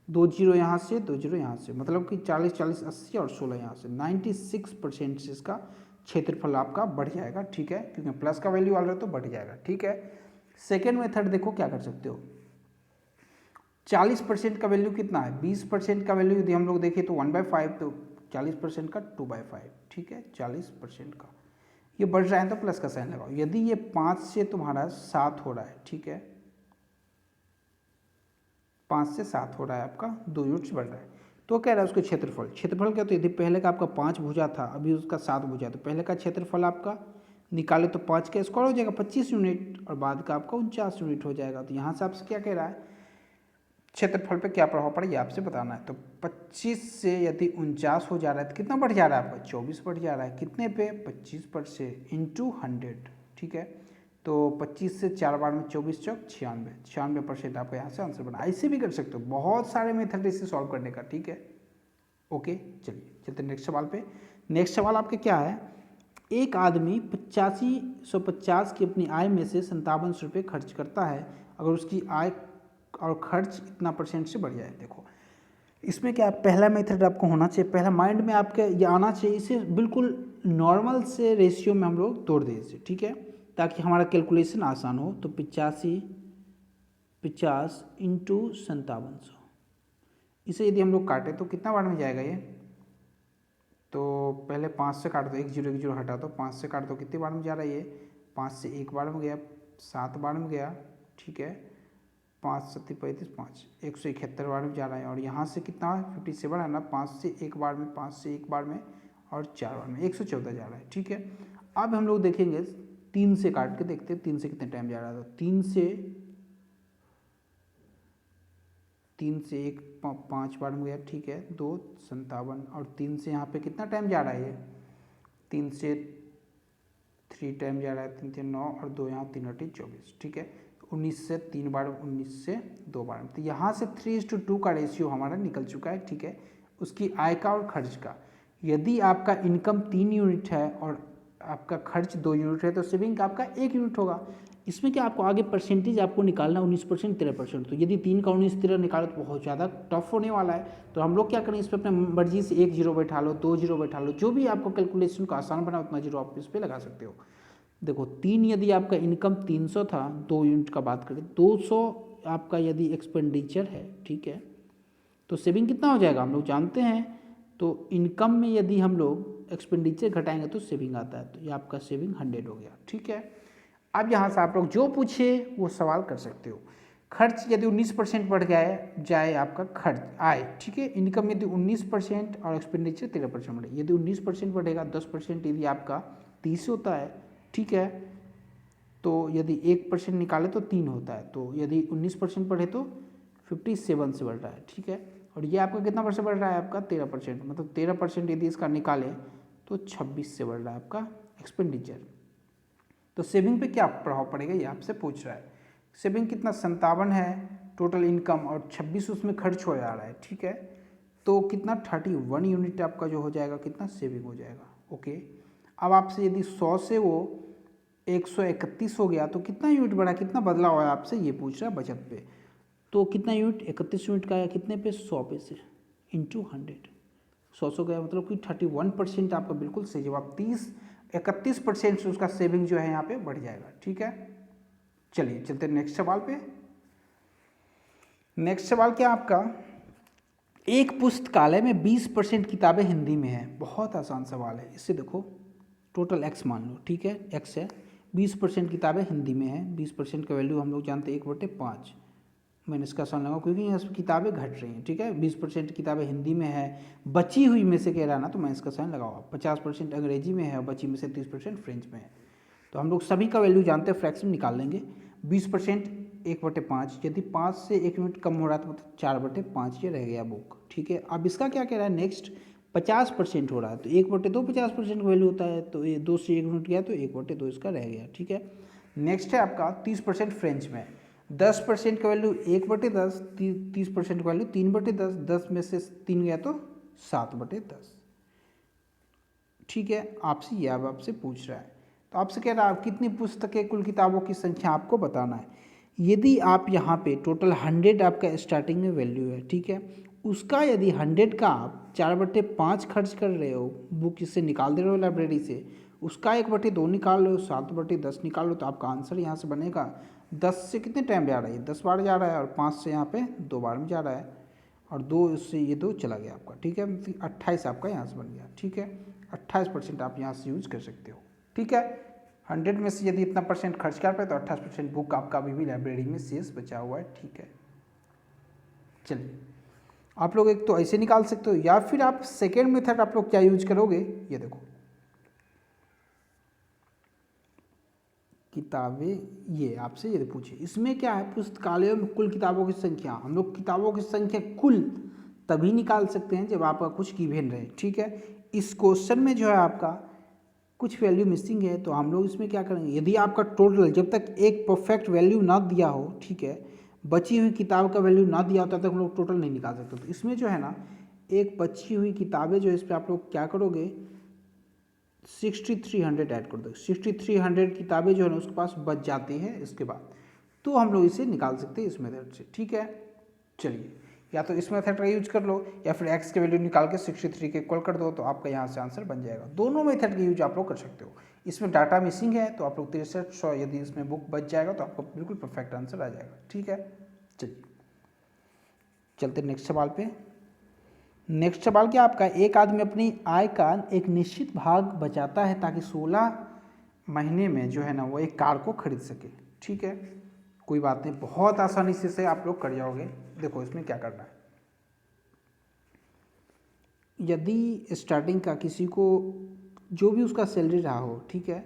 2 जीरो यहाँ से, 2 जीरो यहाँ से, मतलब कि 40 40 80 और 16 यहाँ से, 96% से इसका क्षेत्रफल आपका बढ़ जाएगा, ठीक है, क्योंकि प्लस का वैल्यू आ रहा है तो बढ़ जाएगा, ठीक है। सेकेंड मेथड देखो क्या कर सकते हो। 40% का वैल्यू कितना है? 20% का वैल्यू यदि हम लोग देखें तो 1/5, तो 40% का 2/5, ठीक है। 40% का ये बढ़ रहा है तो प्लस का साइन लगाओ। यदि ये 5 से तुम्हारा 7 हो रहा है, ठीक है, 5 से 7 हो रहा है आपका, 2 यूनिट्स बढ़ रहा है, तो क्या रहा है उसका क्षेत्रफल। क्षेत्रफल क्या? तो यदि पहले का आपका 5 भुजा था, अभी उसका 7 भुजा, तो पहले का क्षेत्रफल आपका निकाले तो 5 का स्क्वायर हो जाएगा 25 यूनिट, और बाद का आपका 49 यूनिट हो जाएगा। तो यहाँ से आपसे क्या कह रहा है, क्षेत्रफल पे क्या प्रभाव पड़ेगा आपसे बताना है। तो 25 से यदि 49 हो जा रहा है तो कितना बढ़ जा रहा है आपका? 24 बढ़ जा रहा है। कितने पे? 25 पर से × 100, ठीक है। तो 25 से 4 बार में 24 चौक 96, 96% आपका यहाँ से आंसर बना। ऐसे भी कर सकते हो, बहुत सारे मेथड इसे सॉल्व करने का, ठीक है। ओके चलिए चलते नेक्स्ट सवाल पे। नेक्स्ट सवाल आपके क्या है? एक आदमी 8550 की अपनी आय में से 57 रुपये खर्च करता है, अगर उसकी आय और खर्च इतना % से बढ़ जाए। देखो इसमें क्या, पहला मेथड आपको होना चाहिए, पहला माइंड में आपके ये आना चाहिए, इसे बिल्कुल नॉर्मल से रेशियो में हम लोग तोड़ दें इसे, ठीक है, ताकि हमारा कैलकुलेशन आसान हो। तो 85 50 × 5700, इसे यदि हम लोग काटें तो कितना बार में जाएगा ये? तो पहले 5 से काट दो, 1 0 1 0 हटा दो, 5 से काट दो, कितने बार में जा रहा है ये, 5 से 1 बार में गया, 7 बार में गया, ठीक है, 5 7 35 5 171 बार में जा रहा है। और यहाँ से कितना 57 है ना, 5 से 1 बार में, 5 से 1 बार में और 4 बार में 114 जा रहा है, ठीक है। अब हम लोग देखेंगे 3 से काट के देखते हैं 3 से कितने टाइम जा रहा है। तो 3 से 1 5 बार में गया, ठीक है, 2 57 और 3 से यहाँ पे कितना टाइम जा रहा है ये, 3 से 3 टाइम जा रहा है, 3 3 9 और 2 यहाँ 3 8 24, ठीक है। 19 से 3 बार, 19 से 2 बार में, तो यहाँ से 3:2 का रेशियो हमारा निकल चुका है, ठीक है, उसकी आय का और खर्च का। यदि आपका इनकम 3 यूनिट है और आपका खर्च 2 यूनिट है तो सेविंग आपका 1 यूनिट होगा। इसमें क्या आपको आगे परसेंटेज आपको निकालना 19% 13%। तो यदि 3 का 19 13 निकालो तो बहुत ज़्यादा टफ होने वाला है। तो हम लोग क्या करें, इस पर अपने मर्जी से 1 जीरो बैठा लो, 2 जीरो बैठा लो, जो भी आपको कैलकुलेशन को आसान बना उतना जीरो आप इस पर लगा सकते हो। देखो 3 यदि आपका इनकम 300 था, 2 यूनिट का बात करें, 200 आपका यदि एक्सपेंडिचर है, ठीक है, तो सेविंग कितना हो जाएगा हम लोग जानते हैं। तो इनकम में यदि हम लोग एक्सपेंडिचर घटाएंगे तो सेविंग आता है, तो ये आपका सेविंग 100 हो गया, ठीक है। अब यहाँ से आप लोग जो पूछे वो सवाल कर सकते हो। खर्च यदि 19% बढ़ जाए आपका खर्च आय, ठीक है, इनकम यदि 19% और एक्सपेंडिचर 13% बढ़े, यदि 19% बढ़ेगा 10% यदि आपका 30 होता है, ठीक है, तो यदि 1% निकाले तो 3 होता है, तो यदि 19% बढ़े तो 57 से बढ़ रहा है, ठीक है। और ये आपका कितना परसेंट बढ़ रहा है, आपका 13%, मतलब 13% यदि इसका निकाले तो 26 से बढ़ रहा है आपका एक्सपेंडिचर। तो सेविंग पे क्या प्रभाव पड़ेगा ये आपसे पूछ रहा है। सेविंग कितना 57 है टोटल इनकम और 26 उसमें खर्च हो जा रहा है, ठीक है, तो कितना 31 यूनिट आपका जो हो जाएगा कितना सेविंग हो जाएगा, ओके। अब आपसे यदि 100 से वो 131 हो गया तो कितना यूनिट बढ़ा, कितना बदलाव है आपसे ये पूछ रहा है बचत पे। तो कितना यूनिट 31 यूनिट का आया कितने पे 100 पे से इंटू 100, 100 गया, मतलब कि 31% आपका बिल्कुल सही जवाब। 31% से उसका सेविंग जो है यहाँ पे बढ़ जाएगा, ठीक है। चलिए चलते नेक्स्ट सवाल पे। नेक्स्ट सवाल क्या आपका, एक पुस्तकालय में 20% किताबें हिंदी में है। बहुत आसान सवाल है, इससे देखो टोटल x मान लो, ठीक है, x है, 20% किताबें हिंदी में है, 20% का वैल्यू हम लोग जानते हैं 1/5। मैंने इसका आसान लगा क्योंकि यहाँ किताबें घट रही हैं, ठीक है, 20% किताबें हिंदी में है, बची हुई में से कह रहा ना, तो मैं इसका साइन लगाऊंगा। 50% अंग्रेजी में है और बची में से 30% फ्रेंच में है। तो हम लोग सभी का वैल्यू जानते हैं, फ्रैक्शन निकाल लेंगे। 20% 1/5, यदि 5 से 1 यूनिट कम हो रहा तो मतलब 4/5 ये रह गया बुक, ठीक है। अब इसका क्या कह रहा है नेक्स्ट, 50% हो रहा है तो 1/2 50% का वैल्यू होता है, तो ये 2 से 1 यूनिट गया तो 1/2 इसका रह गया, ठीक है। नेक्स्ट है आपका 30% फ्रेंच में, 10% का वैल्यू 1/10, 30% का वैल्यू 3/10, 10 में से 3 गया तो 7/10, ठीक है। आपसे ये अब आपसे पूछ रहा है, तो आपसे कह रहा है कितनी पुस्तकें कुल किताबों की संख्या आपको बताना है। यदि आप यहाँ पे टोटल 100 आपका स्टार्टिंग में वैल्यू है, ठीक है, उसका यदि 100 का आप 4/5 खर्च कर रहे हो, बुक इससे निकाल दे रहे हो लाइब्रेरी से, उसका 1/2 निकाल लो, 7/10 निकाल लो, तो आपका आंसर यहाँ से बनेगा 10 से कितने टाइम जा रहा है, 10 बार जा रहा है, और 5 से यहाँ पे 2 बार में जा रहा है, और 2 से ये 2 चला गया आपका, ठीक है, 28 आपका यहाँ से बन गया, ठीक है। 28% आप यहाँ से यूज कर सकते हो, ठीक है। 100 में से यदि इतना % खर्च कर पाए तो 28% बुक आपका अभी भी लाइब्रेरी में शेष बचा हुआ है, ठीक है। चलिए आप लोग एक तो ऐसे निकाल सकते हो, या फिर आप सेकेंड मेथड आप लोग क्या यूज करोगे, ये देखो किताबें, ये आपसे ये पूछे, इसमें क्या है, पुस्तकालयों में कुल किताबों की संख्या, हम लोग किताबों की संख्या कुल तभी निकाल सकते हैं जब आपका कुछ गिवन रहे, ठीक है। इस क्वेश्चन में जो है आपका कुछ वैल्यू मिसिंग है, तो हम लोग इसमें क्या करेंगे, यदि आपका टोटल जब तक एक परफेक्ट वैल्यू ना दिया हो, ठीक है, बची हुई किताब का वैल्यू ना दिया हो तब तक हम लोग टोटल नहीं निकाल सकते। तो इसमें जो है ना, एक बची हुई किताबें जो है इस पर आप लोग क्या करोगे, 6300 ऐड कर दो। 6300 किताबें जो है ना उसके पास बच जाती हैं इसके बाद, तो हम लोग इसे निकाल सकते हैं इस मेथड से, ठीक है। चलिए या तो इस मेथड का यूज कर लो, या फिर x के वैल्यू निकाल के 63 के इक्वल कर दो, तो आपका यहाँ से आंसर बन जाएगा। दोनों मेथड का यूज आप लोग कर सकते हो। इसमें डाटा मिसिंग है तो आप लोग 6300, यदि इसमें बुक बच जाएगा तो आपको बिल्कुल परफेक्ट आंसर आ जाएगा, ठीक है। चलिए चलते नेक्स्ट सवाल पे। नेक्स्ट सवाल क्या आपका, एक आदमी अपनी आय का एक निश्चित भाग बचाता है ताकि 16 महीने में जो है ना वो एक कार को खरीद सके। ठीक है, कोई बात नहीं, बहुत आसानी से आप लोग कर जाओगे। देखो इसमें क्या करना है, यदि स्टार्टिंग का किसी को जो भी उसका सैलरी रहा हो, ठीक है,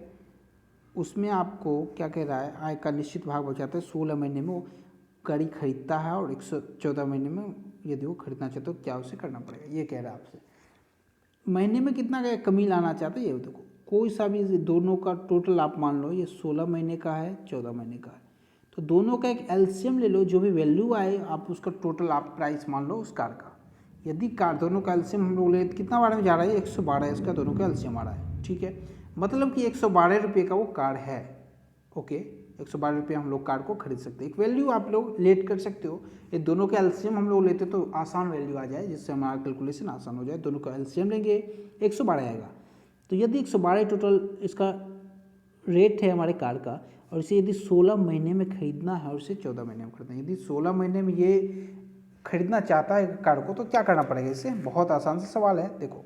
उसमें आपको क्या कह रहा है, आय का निश्चित भाग बचाता है, 16 महीने में वो गाड़ी खरीदता है और 114 महीने में यदि वो खरीदना चाहते हो क्या उसे करना पड़ेगा, ये कह रहा है आपसे। महीने में कितना का कमी लाना चाहते हैं ये देखो, कोई सा भी दोनों का टोटल आप मान लो, ये 16 महीने का है, 14 महीने का है, तो दोनों का एक एलसीएम ले लो, जो भी वैल्यू आए आप उसका टोटल आप प्राइस मान लो उस कार का। यदि कार दोनों का एलसीएम हम लोग ले कितना बारे में जा रहा है, 112 इसका दोनों का एलसीएम आ रहा है। ठीक है, मतलब कि 112 रुपये का वो कार है। ओके, 112 रुपये हम लोग कार को खरीद सकते हैं। एक वैल्यू आप लोग लेट कर सकते हो, ये दोनों का एलसीएम हम लोग लेते तो आसान वैल्यू आ जाए, जिससे हमारा कैलकुलेशन आसान हो जाए। दोनों का एलसीएम लेंगे 112 आएगा, तो यदि 112 टोटल इसका रेट है हमारे कार का, और इसे यदि 16 महीने में खरीदना है और इसे 14 महीने में खरीदना है, यदि 16 महीने में ये खरीदना चाहता है कार को तो क्या करना पड़ेगा, इससे बहुत आसान सा सवाल है। देखो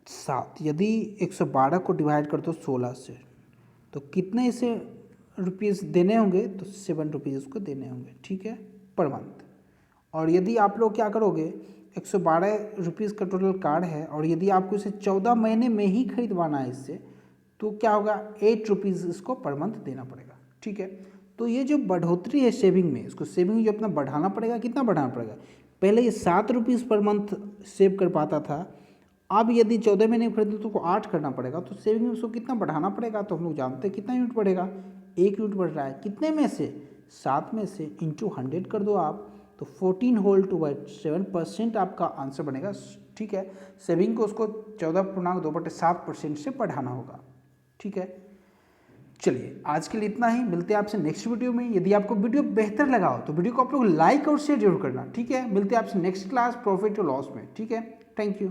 7, यदि 112 को डिवाइड कर दो 16 से, तो कितने इसे रुपीज़ देने होंगे, तो 7 रुपीज़ उसको देने होंगे। ठीक है, पर मंथ। और यदि आप लोग क्या करोगे, 112 रुपीज़ का टोटल कार्ड है, और यदि आपको इसे 14 महीने में ही खरीदवाना है इससे, तो क्या होगा, 8 रुपीज़ इसको पर मंथ देना पड़ेगा। ठीक है, तो ये जो बढ़ोतरी है सेविंग में, इसको सेविंग जो अपना बढ़ाना पड़ेगा, कितना बढ़ाना पड़ेगा, पहले ये 7 रुपीज़ पर मंथ सेव कर पाता था, अब यदि 14 महीने में खरीदो तो उसको 8 करना पड़ेगा, तो सेविंग में उसको कितना बढ़ाना पड़ेगा, तो हम लोग जानते हैं कितना यूनिट बढ़ेगा, 1 यूनिट बढ़ रहा है, कितने में से, 7 में से, इंटू 100 कर दो आप, तो 14 होल टू बाई 7% आपका आंसर बनेगा। ठीक है, सेविंग को उसको 14.2/7% से बढ़ाना होगा। ठीक है, चलिए आज के लिए इतना ही, मिलते हैं आपसे नेक्स्ट वीडियो में। यदि आपको वीडियो बेहतर लगा हो तो वीडियो को आप लोग लाइक और शेयर जरूर करना। ठीक है, मिलते हैं आपसे नेक्स्ट क्लास प्रॉफिट और लॉस में। ठीक है, थैंक यू।